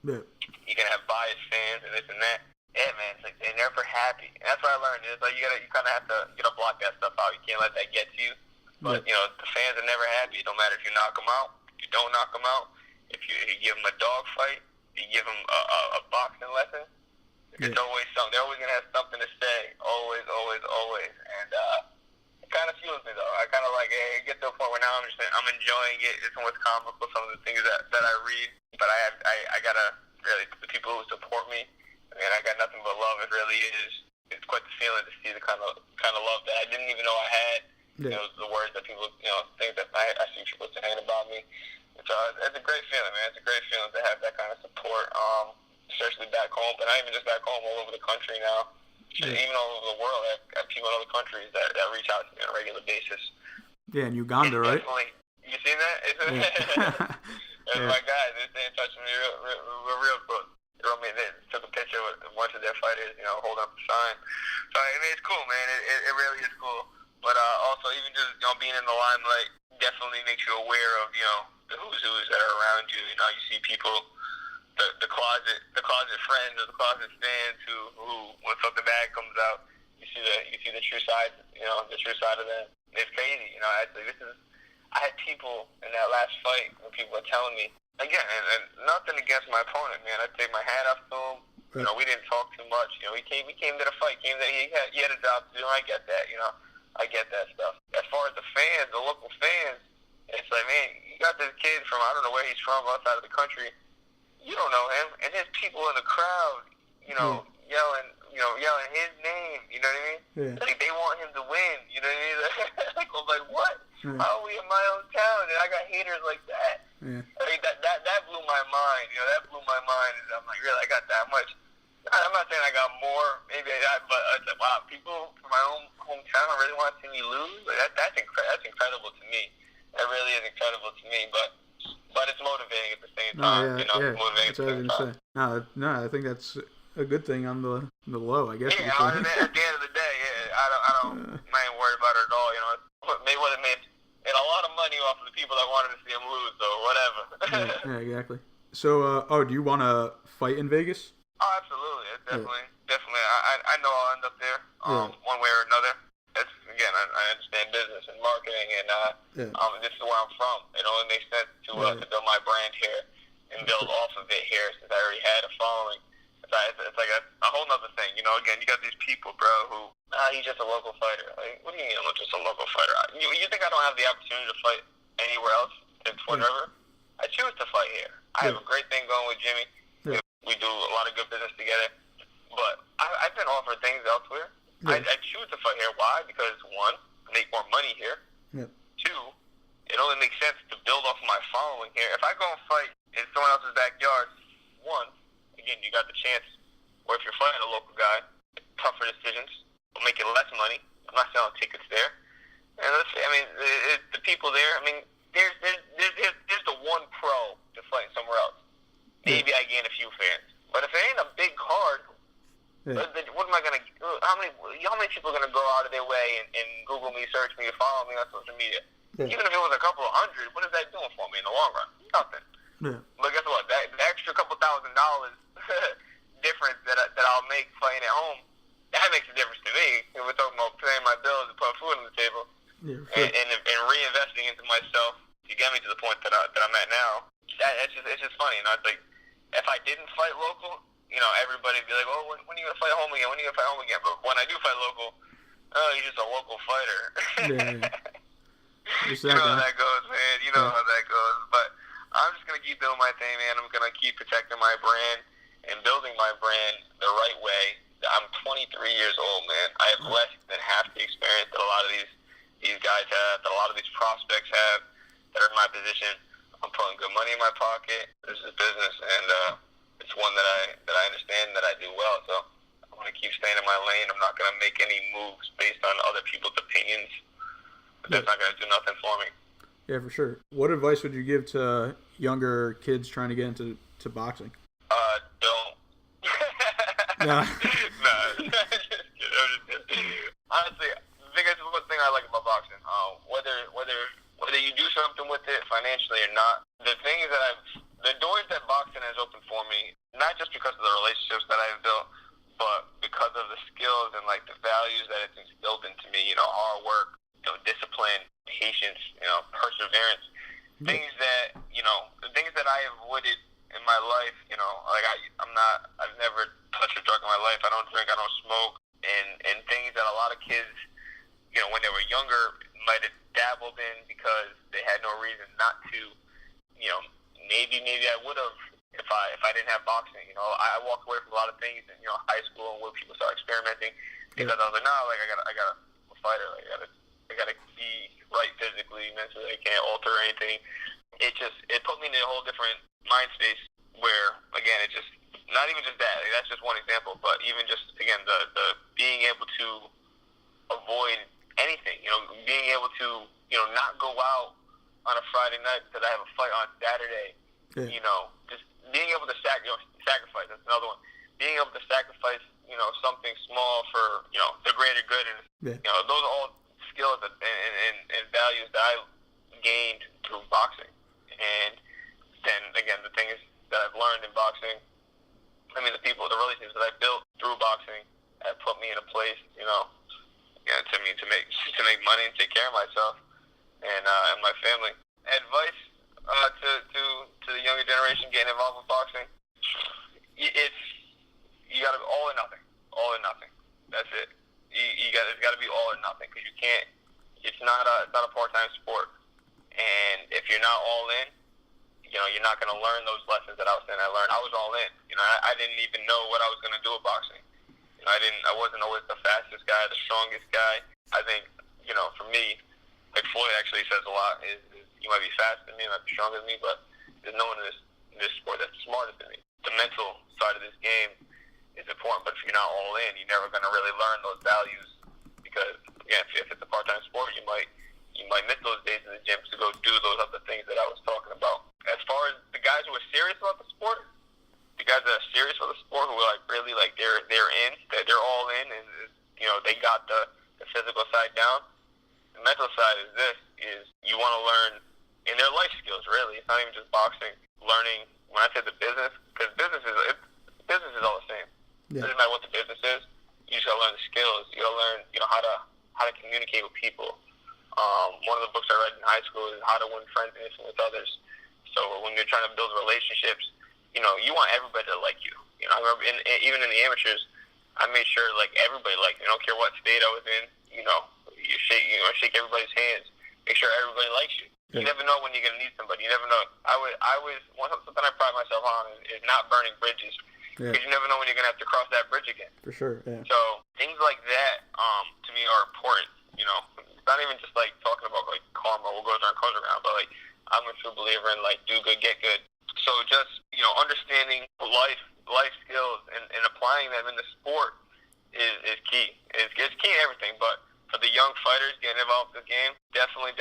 [SPEAKER 2] Yeah.
[SPEAKER 3] you can have biased fans and this and that. Yeah, man, it's like they're never happy. And that's what I learned. It's like you kind of have to block that stuff out. You can't let that get to you. But you know, the fans are never happy. It don't matter if you knock them out, if you don't knock them out, if you give them a dog fight, if you give them a boxing lesson. It's always something. They're always gonna have something to say. Always, always, always. And it kind of fuels me though. I kind of like it gets to a point where now I'm enjoying it. It's almost comical, some of the things that I read. But I gotta really, the people who support me, and I got nothing but love. It really is. It's quite the feeling to see the kind of love that I didn't even know I had.
[SPEAKER 2] Yeah.
[SPEAKER 3] You know, the words that people, you know, things that I see people saying about me. So it's a great feeling, man. It's a great feeling to have that kind of support, especially back home. But not even just back home, all over the country now.
[SPEAKER 2] Yeah.
[SPEAKER 3] Even all over the world, I have people in other countries that reach out to me on a regular basis.
[SPEAKER 2] Yeah, in Uganda, right?
[SPEAKER 3] Definitely. You seen that?
[SPEAKER 2] Yeah.
[SPEAKER 3] My guys, they stay in touch with me real close. They took a picture with a bunch of their fighters, you know, holding up a sign. So I mean, it's cool, man. It really is cool. But also, even just being in the limelight definitely makes you aware of the who's that are around you. You know, you see people, the closet friends or the closet fans who when something bad comes out, you see the true side. You know, the true side of them. It's crazy. You know, actually, I had people in that last fight when people were telling me. Again, and nothing against my opponent, man. I take my hat off to him. You know, we didn't talk too much. You know, he came to the fight. He had a job to do. I get that. You know, I get that stuff. As far as the fans, the local fans, it's like, man, you got this kid from I don't know where he's from, outside of the country. You don't know him, and there's people in the crowd, yelling his name. You know what I mean?
[SPEAKER 2] Yeah.
[SPEAKER 3] Like they want him to win. You know what I mean? Like, I'm like, what? How are we in my own town and I got haters like that?
[SPEAKER 2] Yeah.
[SPEAKER 3] I mean, that blew my mind. You know, that blew my mind. And I'm like, really, I got that much. I'm not saying I got more, maybe but I said, wow, people from my own hometown really want to see me lose. Like, that's incredible to me. That really is incredible to me. But it's motivating at the same time. Motivating
[SPEAKER 2] That's what I was gonna say. No, I think that's a good thing on the low, I guess.
[SPEAKER 3] Yeah, at the end of the day, I ain't worried about it at all. You know, Mayweather made a lot of money off of the people that wanted to see him lose, so whatever.
[SPEAKER 2] Yeah, exactly. So, do you want to fight in Vegas?
[SPEAKER 3] Oh, absolutely. Definitely. I know I'll end up there, one way or another. Again, I understand business and marketing, and this is where I'm from. It only makes sense to build my brand here and build off of it here, since I already had a following. It's like a whole nother thing. You know, again, you got these people, bro, who, he's just a local fighter. Like, what do you mean I'm just a local fighter? You think I don't have the opportunity to fight anywhere else in Twin River? I choose to fight here. I have a great thing going with Jimmy. Yeah. We do a lot of good business together. But I've been offered things elsewhere. Yeah. I choose to fight here. Why? Because, one, I make more money here. Yeah. Two, it only makes sense to build off of my following here. If I go and fight in someone else's backyard, one, again, you got the chance, or if you're fighting a local guy, tougher decisions, will make you less money. I'm not selling tickets there. And let's say, I mean, the people there, I mean, there's the one pro to fighting somewhere else. Maybe I gain a few fans. But if it ain't a big card, what am I going to, how many people are going to go out of their way and Google me, search me, follow me on social media? Yeah. Even if it was a couple of hundred, what is that doing for me in the long run? Nothing. Yeah. But guess what? The extra couple $1,000 difference that I'll make playing at home, that makes a difference to me. If we're talking about paying my bills and putting food on the table, and reinvesting into myself to get me to the point that I'm at now. It's just funny. You know, it's like if I didn't fight local, you know, everybody'd be like, "Oh, when are you gonna fight home again? When are you gonna fight home again?" But when I do fight local, oh, you're just a local fighter. You know how that goes, man. You know how that goes. But I'm just gonna keep doing my thing, man. I'm gonna keep protecting my brand and building my brand the right way. I'm 23 years old, man. I have less than half the experience that a lot of these guys have, that a lot of these prospects have, that are in my position. I'm putting good money in my pocket. This is business, and it's one that I understand, that I do well. So I'm gonna keep staying in my lane. I'm not gonna make any moves based on other people's opinions. That's not gonna do nothing for me.
[SPEAKER 2] Yeah, for sure. What advice would you give to younger kids trying to get into boxing?
[SPEAKER 3] Don't.
[SPEAKER 2] Nah.
[SPEAKER 3] Honestly, the biggest one thing I like about boxing, whether you do something with it financially or not, the doors that boxing has opened for me, not just because of the relationships that I've built, but because of the skills and like the values that it's instilled into me. Hard work, discipline, patience, perseverance. Things that the things that I have avoided in my life. I've never touched a drug in my life. I don't drink. I don't smoke. And things that a lot of kids, when they were younger, might have dabbled in because they had no reason not to. Maybe I would have if I didn't have boxing. I walked away from a lot of things in high school and where people start experimenting because I was like, no, like I gotta I'm a fighter. Like, I gotta be right physically, mentally. I can't alter anything. It put me in a whole different mind space where, again, it just not even just that. Like, that's just one example, but even just again the being able to avoid anything. Being able to not go out on a Friday night because I have a fight on Saturday.
[SPEAKER 2] Yeah.
[SPEAKER 3] Just being able to sacrifice. That's another one. Being able to sacrifice, something small for, the greater good. And, those are all skills and values that I gained through boxing. And then, again, the things that I've learned in boxing, the relationships that I built through boxing have put me in a place, to make money and take care of myself and my family. Advice to the younger generation getting involved with boxing, you got to all or nothing. That's it. It's got to be all or nothing because you can't. It's not a part-time sport, and if you're not all in, you're not going to learn those lessons that I was saying I learned. I was all in. I didn't even know what I was going to do with boxing. I wasn't always the fastest guy, the strongest guy. I think, for me, like Floyd actually says a lot, is you might be faster than me, you might be stronger than me, but there's no one in this sport that's smarter than me. The mental side of this game is important, but if you're not all in, you're never going to really learn those values because, again, if it's a part-time sport, you might miss those days in the gym to go do those other things that I was talking about. As far as the guys who are serious about the sport, the guys that are serious about the sport, who are like really like they're in, that they're all in, and they got the physical side down. The mental side is you want to learn in their life skills. Really, it's not even just boxing. Learning when I say the business, because business is all the same.
[SPEAKER 2] Yeah.
[SPEAKER 3] It doesn't matter what the business is. You just gotta learn the skills. You gotta learn how to communicate with people. One of the books I read in high school is How to Win Friends and Influence Others. So when you're trying to build relationships, you want everybody to like you. I remember even in the amateurs, I made sure like everybody liked me. I don't care what state I was in. You shake everybody's hands. Make sure everybody likes you. You never know when you're gonna need somebody. You never know. Something I pride myself on is not burning bridges because you never know when you're gonna have to cross that bridge again.
[SPEAKER 2] For sure. Yeah.
[SPEAKER 3] So things like that, to me, are important. It's not even just like talking about like karma, what goes around comes around, but like I'm a true believer in like do good, get good. So just understanding life skills and applying them in the sport is key. It's key in everything, but for the young fighters getting involved in the game, definitely,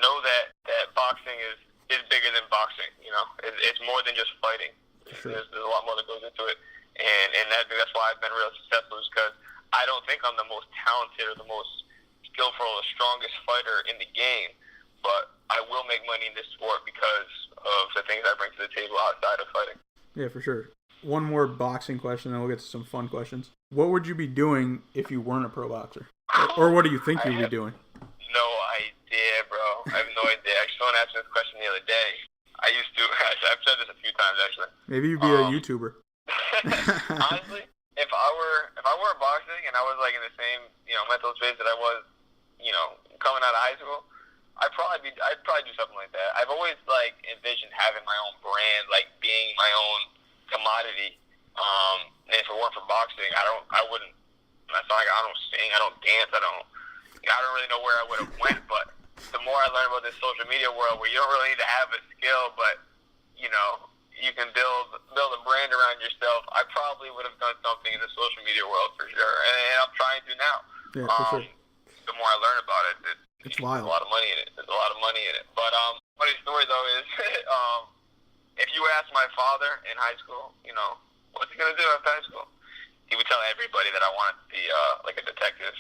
[SPEAKER 3] know that boxing is bigger than boxing. It's more than just fighting.
[SPEAKER 2] Sure.
[SPEAKER 3] There's a lot more that goes into it, and that's why I've been real successful, is because I don't think I'm the most talented or the most skillful or the strongest fighter in the game, but I will make money in this sport because of the things I bring to the table outside of fighting.
[SPEAKER 2] Yeah, for sure. One more boxing question, then we'll get to some fun questions. What would you be doing if you weren't a pro boxer? Or what do you think you'd be doing?
[SPEAKER 3] No idea, bro. I have no idea. Actually, someone asked me this question the other day. I've said this a few times, actually.
[SPEAKER 2] Maybe you'd be a YouTuber.
[SPEAKER 3] Honestly, if I were boxing and I was like in the same mental space that I was coming out of high school, I'd probably do something like that. I've always like envisioned having my own brand, like being my own commodity. And if it weren't for boxing, I wouldn't. That's not like I don't sing, I don't dance, I don't really know where I would have went. But the more I learn about this social media world, where you don't really need to have a skill, but you can build a brand around yourself, I probably would have done something in the social media world for sure, and I'm trying to now.
[SPEAKER 2] Yeah, for sure.
[SPEAKER 3] The more I learn about it,
[SPEAKER 2] it's wild.
[SPEAKER 3] There's a lot of money in it. But funny story though is, if you ask my father in high school, what's he gonna do after high school? he would tell everybody that I wanted to be like a detective,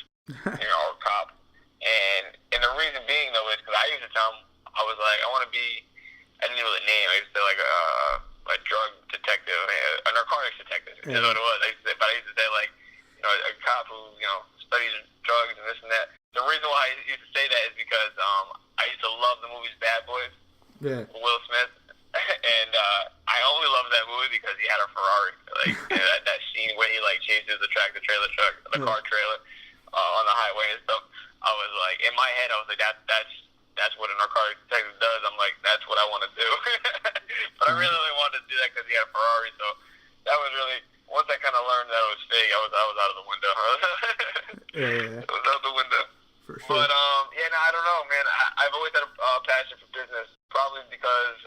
[SPEAKER 3] or a cop. And the reason being though is because I used to tell him I was like, I want to be. I didn't know the name. I used to say like a drug detective, a narcotics detective. Is what it was. But I used to say like, a cop who studies drugs and this and that. The reason why I used to say that is because I used to love the movies Bad Boys.
[SPEAKER 2] Yeah.
[SPEAKER 3] Will Smith. And I only loved that movie because he had a Ferrari. Like that scene where he like chases the tractor trailer truck, the car trailer, on the highway and stuff. I was like, in my head, I was like, that's what a narcotic detective does. I'm like, that's what I want to do. But I really wanted to do that because he had a Ferrari. So that was really, once I kind of learned that it was fake, I was out of the window.
[SPEAKER 2] Yeah.
[SPEAKER 3] It was out the window.
[SPEAKER 2] For sure.
[SPEAKER 3] But I don't know, man. I've always had a passion for business, probably because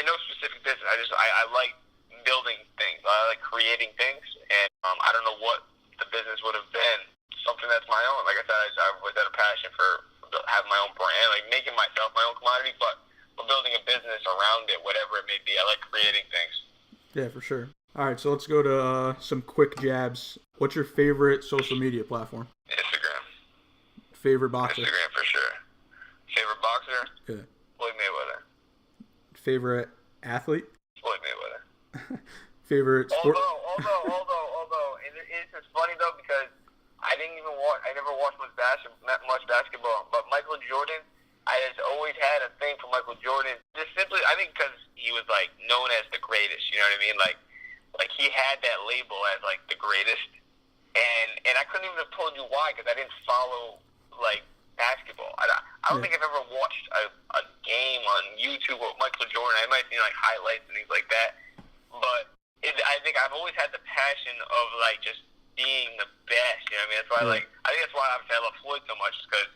[SPEAKER 3] no specific business. I like building things. I like creating things, and I don't know what the business would have been. Something that's my own. Like I said, I've always had a passion for having my own brand, like making myself my own commodity, but building a business around it, whatever it may be. I like creating things.
[SPEAKER 2] Yeah, for sure. All right, so let's go to some quick jabs. What's your favorite social media platform?
[SPEAKER 3] Instagram.
[SPEAKER 2] Favorite boxer?
[SPEAKER 3] Instagram for sure. Favorite boxer?
[SPEAKER 2] Yeah.
[SPEAKER 3] Floyd Mayweather.
[SPEAKER 2] Favorite athlete?
[SPEAKER 3] Floyd Mayweather.
[SPEAKER 2] Favorite sport?
[SPEAKER 3] Although, it's just funny though because I never watched much basketball, but Michael Jordan, I just always had a thing for Michael Jordan. Just simply, I think because he was like known as the greatest, you know what I mean? Like he had that label as like the greatest, and I couldn't even have told you why because I didn't follow like basketball. I don't think I've ever watched a game on YouTube with Michael Jordan. I might have seen like highlights and things like that, but I think I've always had the passion of like just being the best, you know what I mean? That's why, I think that's why obviously I love Floyd so much, because,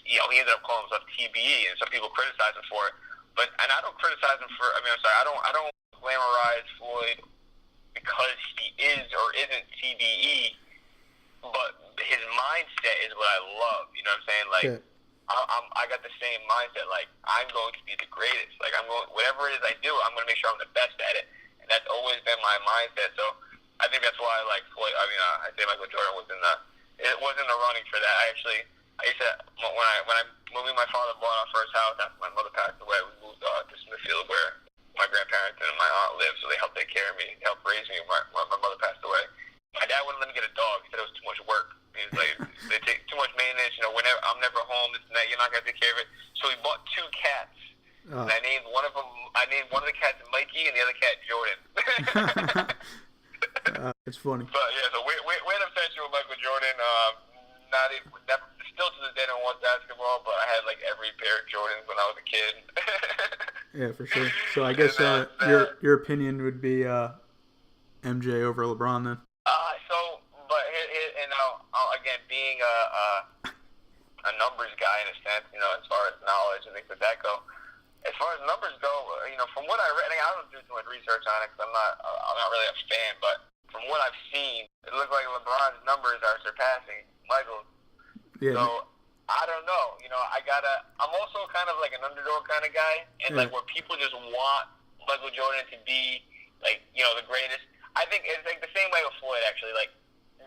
[SPEAKER 3] he ended up calling himself TBE, and some people criticize him for it. And I don't criticize him for, I don't glamorize Floyd because he is or isn't TBE, but his mindset is what I love, you know what I'm saying? Like, I got the same mindset, like, I'm going to be the greatest. Like, whatever it is I do, I'm going to make sure I'm the best at it. And that's always been my mindset, so I think that's why I like Floyd. I say Michael Jordan was in the running for that. I used to, when me and my father bought our first house after my mother passed away, we moved to Smithfield where my grandparents and my aunt lived, so they helped take care of me, helped raise me when my mother passed away. My dad wouldn't let me get a dog. He said it was too much work. He was like, they take too much maintenance, whenever I'm never home, this and that, you're not going to take care of it. So we bought 2 cats. And I named one of the cats Mikey and the other cat Jordan.
[SPEAKER 2] It's funny.
[SPEAKER 3] But yeah, so we're obsession with Michael Jordan. Still to this day don't watch basketball, but I had like every pair of Jordans when I was a kid.
[SPEAKER 2] Yeah, for sure. So I guess your opinion would be MJ over LeBron then.
[SPEAKER 3] I'll again being a numbers guy in a sense, as far as knowledge and things like that go. As far as numbers go, from what I read, I don't do too much research on it because I'm not really a fan, but from what I've seen, it looks like LeBron's numbers are surpassing Michael's.
[SPEAKER 2] Yeah.
[SPEAKER 3] So I don't know. I'm also kind of like an underdog kind of guy, and like where people just want Michael Jordan to be like the greatest. I think it's like the same way with Floyd actually. Like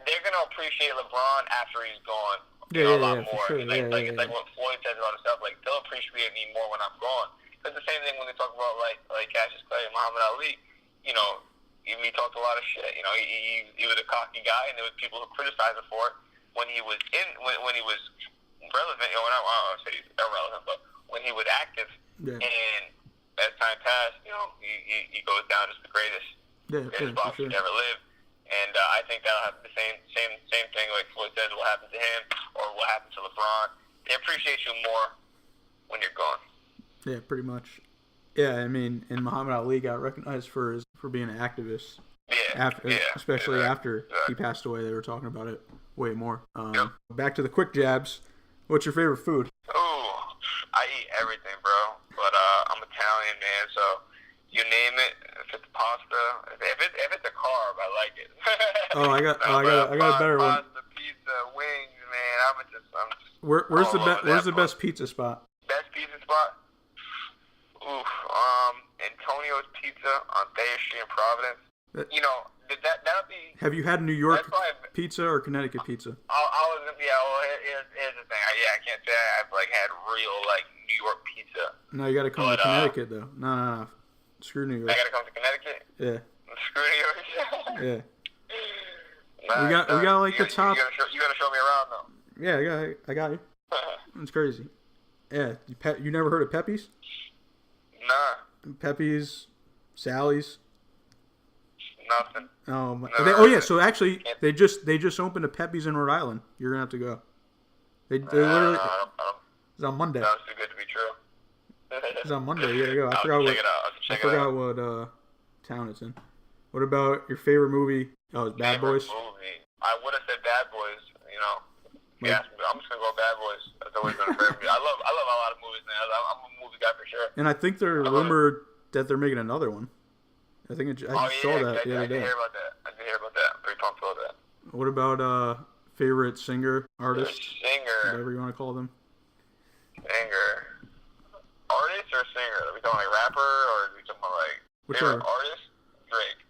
[SPEAKER 3] they're gonna appreciate LeBron after he's gone. A lot more.
[SPEAKER 2] Sure.
[SPEAKER 3] It's like what Floyd says about himself. Like they'll appreciate me more when I'm gone. It's the same thing when they talk about like Cassius Clay and Muhammad Ali. He talked a lot of shit. He was a cocky guy, and there was people who criticized him for it when he was when he was relevant. I don't want to say he's irrelevant, but when he was active. Yeah. And as time passed, he goes down as the greatest boxer to ever live. And I think that'll happen the same thing like Floyd says will happen to him or will happen to LeBron. They appreciate you more when you're gone.
[SPEAKER 2] Yeah, pretty much. Yeah, I mean, and Muhammad Ali got recognized for being an activist. Especially after he passed away, they were talking about it way more. Back to the quick jabs. What's your favorite food?
[SPEAKER 3] Ooh, I eat everything, bro. But I'm Italian, man, so you name it. If it's pasta, if it's a carb, I like it.
[SPEAKER 2] I got a better one.
[SPEAKER 3] Pasta, pizza, wings, man. I'm just.
[SPEAKER 2] Where's the best pizza spot?
[SPEAKER 3] Best pizza spot? Ooh, Antonio's Pizza on Thayer Street in Providence. The that'll be.
[SPEAKER 2] Have you had New York
[SPEAKER 3] That's probably,
[SPEAKER 2] pizza or Connecticut pizza?
[SPEAKER 3] I was gonna. Yeah. Well, here's the thing. I can't say I've like had real like New York pizza.
[SPEAKER 2] No, you got to come to Connecticut though. No. Screw New York.
[SPEAKER 3] I gotta come to Connecticut.
[SPEAKER 2] Yeah.
[SPEAKER 3] Screw New York.
[SPEAKER 2] Yeah.
[SPEAKER 3] Nah,
[SPEAKER 2] we got like the top.
[SPEAKER 3] You gotta show me around though.
[SPEAKER 2] Yeah, I got you. It's crazy. Yeah, you never heard of Pepe's?
[SPEAKER 3] Nah.
[SPEAKER 2] Pepe's, Sally's.
[SPEAKER 3] Nothing.
[SPEAKER 2] Yeah. So actually, they just opened a Pepe's in Rhode Island. You're gonna have to go. They literally. It's on Monday.
[SPEAKER 3] Sounds too good to be true.
[SPEAKER 2] It's on Monday. You gotta go. I forgot what town it's in. What about your favorite movie? Oh, it's Bad Boys.
[SPEAKER 3] Movie. I would have said Bad Boys. You know.
[SPEAKER 2] Like,
[SPEAKER 3] Yeah, I'm just gonna go Bad Boys. That's always been a favorite movie. I love a lot of movies, man. I'm a movie guy for sure.
[SPEAKER 2] and I think they're rumored that they're making another one. I think I saw that the other day.
[SPEAKER 3] I did hear about that. I'm pretty pumped about that.
[SPEAKER 2] What about favorite singer, artist,
[SPEAKER 3] Singer.
[SPEAKER 2] whatever you want to call them?
[SPEAKER 3] Singer. Artist or singer? Are we talking like rapper or are we talking about like
[SPEAKER 2] Whichever.
[SPEAKER 3] favorite artist? Drake.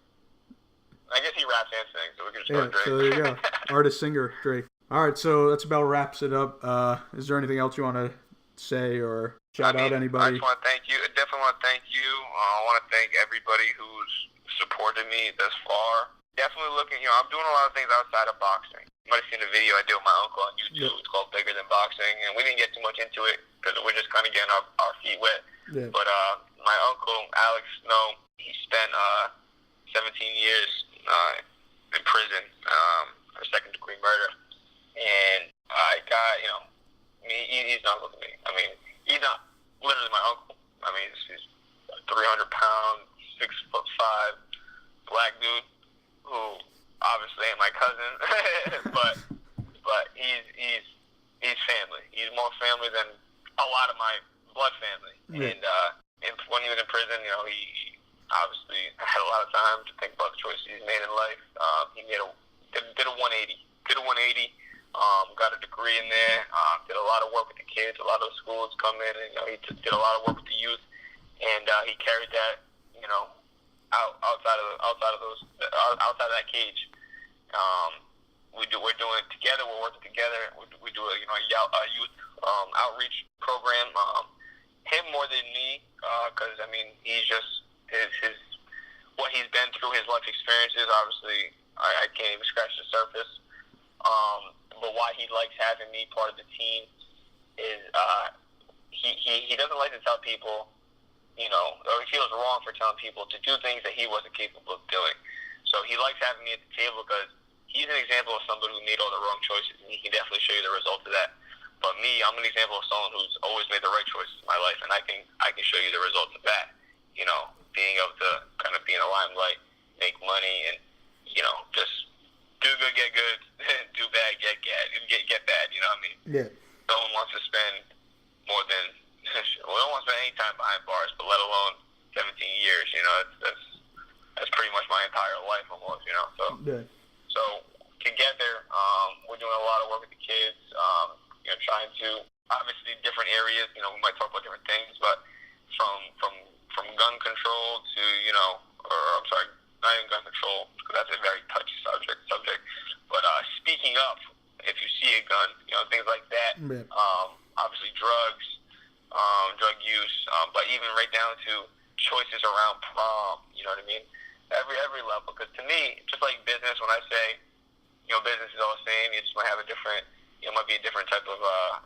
[SPEAKER 3] I guess he raps and sings, so we can just
[SPEAKER 2] Yeah,
[SPEAKER 3] go Drake.
[SPEAKER 2] so there you go. Artist, singer, Drake. All right, so that's about wraps it up. Is there anything else you want to say or shout out anybody?
[SPEAKER 3] I just want to thank you. I definitely want to thank you. I want to thank everybody who's supported me thus far. Definitely looking, I'm doing a lot of things outside of boxing. You might have seen the video I did with my uncle on YouTube.
[SPEAKER 2] Yeah.
[SPEAKER 3] It's called Bigger Than Boxing, and we didn't get too much into it because we're just kind of getting our feet wet.
[SPEAKER 2] Yeah.
[SPEAKER 3] But my uncle, Alex Snow, he spent 17 years in prison for second-degree murder. And I got, he's an uncle to me. I mean, he's not literally my uncle. I mean, he's a 300-pound, 6'5" black dude who obviously ain't my cousin, but he's family. He's more family than a lot of my blood family. Yeah. And when he was in prison, he obviously had a lot of time to think about the choices he's made in life. He did a 180. Got a degree in there. Did a lot of work with the kids. A lot of the schools come in, and he did a lot of work with the youth. And he carried that, outside of that cage. We're doing it together. We're working together. We do a youth outreach program. Him more than me, because he's just his what he's been through, his life experiences. Obviously, I can't even scratch the surface. But why he likes having me part of the team is he doesn't like to tell people, or he feels wrong for telling people to do things that he wasn't capable of doing. So he likes having me at the table because he's an example of somebody who made all the wrong choices, and he can definitely show you the result of that. But me, I'm an example of someone who's always made the right choices in my life, and I can show you the results of that. Being able to kind of be in the limelight, make money, and just do good, get good, do bad, get bad. You know what I mean?
[SPEAKER 2] Yeah.
[SPEAKER 3] No one wants to spend more than no one wants to spend any time behind bars, but let alone 17 years. That's pretty much my entire life almost. So
[SPEAKER 2] Yeah.
[SPEAKER 3] so together, we're doing a lot of work with the kids. Trying to obviously different areas. We might talk about different things, but from gun control to not even gun control, because that's a very touchy subject. But speaking up if you see a gun, things like that.
[SPEAKER 2] Yeah.
[SPEAKER 3] Obviously drugs, drug use, but even right down to choices around prom. You know what I mean? Every level. Because to me, just like business, when I say business is all the same, you just might have a different. It might be a different type of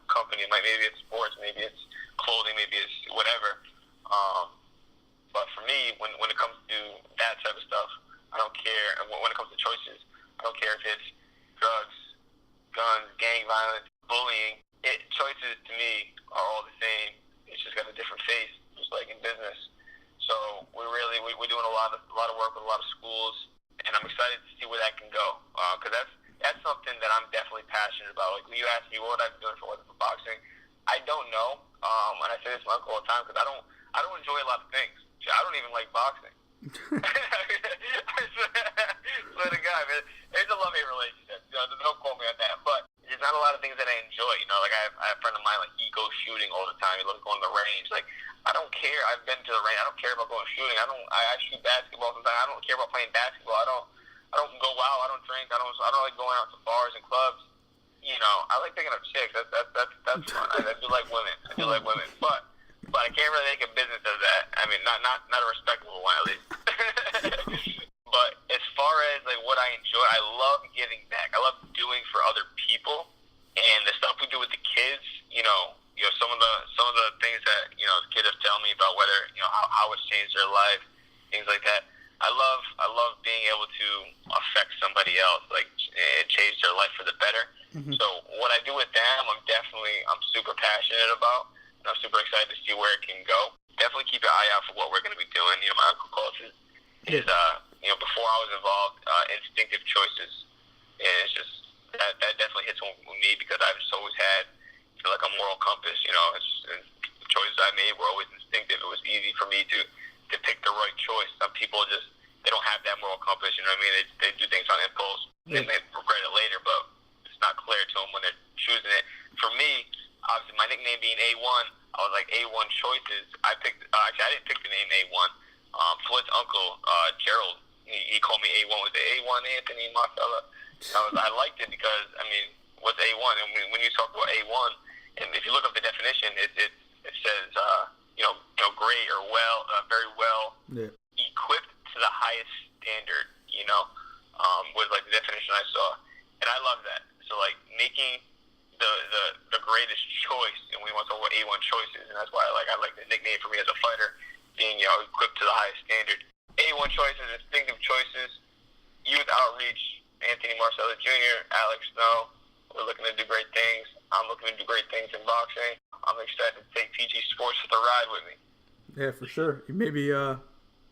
[SPEAKER 3] company. Maybe it's sports, maybe it's clothing, maybe it's whatever. But for me, when it comes to that type of stuff, I don't care. And when it comes to choices, I don't care if it's drugs, guns, gang violence, bullying. Choices to me are all the same. It's just got a different face, just like in business. So we're doing a lot of work with a lot of schools, and I'm excited to see where that can go. Because that's something that I'm definitely passionate about. Like when you ask me what I've been doing for boxing, I don't know. And I say this to my uncle all the time because I don't enjoy a lot of things. I don't even like boxing. I swear to God, man, it's a love-hate relationship. Don't quote me on that. But there's not a lot of things that I enjoy. Like I have a friend of mine, like he goes shooting all the time. He loves going to the range. Like I don't care. I've been to the range. I don't care about going shooting. I shoot basketball sometimes. I don't care about playing basketball. I don't go out. I don't drink. I don't like going out to bars and clubs. You know, I like picking up chicks. That's fun. I do like women. But I can't really make a business of that. I mean, not a respectable one at least. But as far as like what I enjoy, I love giving back. I love doing for other people, and the stuff we do with the kids. You know, some of the things that the kids have told me about whether how it's changed their life, things like that. I love being able to affect somebody else, like change their life for the better. Mm-hmm. So what I do with them, I'm super passionate about, and I'm super excited to see where it can go. Definitely keep an eye out for what we're going to be doing. My uncle calls it before I was involved, instinctive choices, and it's just that definitely hits home with me because I've just always had like a moral compass. The choices I made were always instinctive. It was easy for me to pick the right choice. Some people they don't have that moral compass. You know what I mean? They do things on impulse. They may regret it later, but it's not clear to them when they're choosing it. For me, obviously, my nickname being A1, I was like A1 choices. I picked. Actually, I didn't pick the name A1. Floyd's uncle, Gerald, he called me A1. Was it A1 Anthony Marsella? I liked it because what's A1? And when you talk about A1, and if you look up the definition, it says great or very well equipped to the highest standard. Was like the definition I saw, and I love that. So like making the greatest choice, and we want to talk about A1 choices, and that's why I like the nickname for me as a fighter, being equipped to the highest standard. A1 choices, instinctive choices, youth outreach. Anthony Marsella Jr, Alex Snow, we're looking to do great things. I'm looking to do great things in boxing. I'm excited to take PG Sports for the ride with me.
[SPEAKER 2] Yeah, for sure. Maybe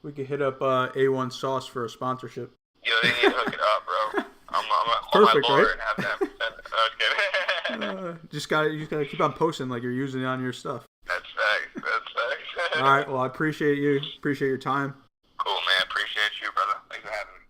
[SPEAKER 2] we could hit up A1 Sauce for a sponsorship.
[SPEAKER 3] Yo, they need to hook it up, bro. I'm gonna call
[SPEAKER 2] Perfect,
[SPEAKER 3] my lawyer
[SPEAKER 2] right?
[SPEAKER 3] and have them send it. No,
[SPEAKER 2] You just gotta keep on posting like you're using it on your stuff.
[SPEAKER 3] That's facts.
[SPEAKER 2] All right. Well, I appreciate you. Appreciate your time.
[SPEAKER 3] Cool, man. Appreciate you, brother. Thanks for having me.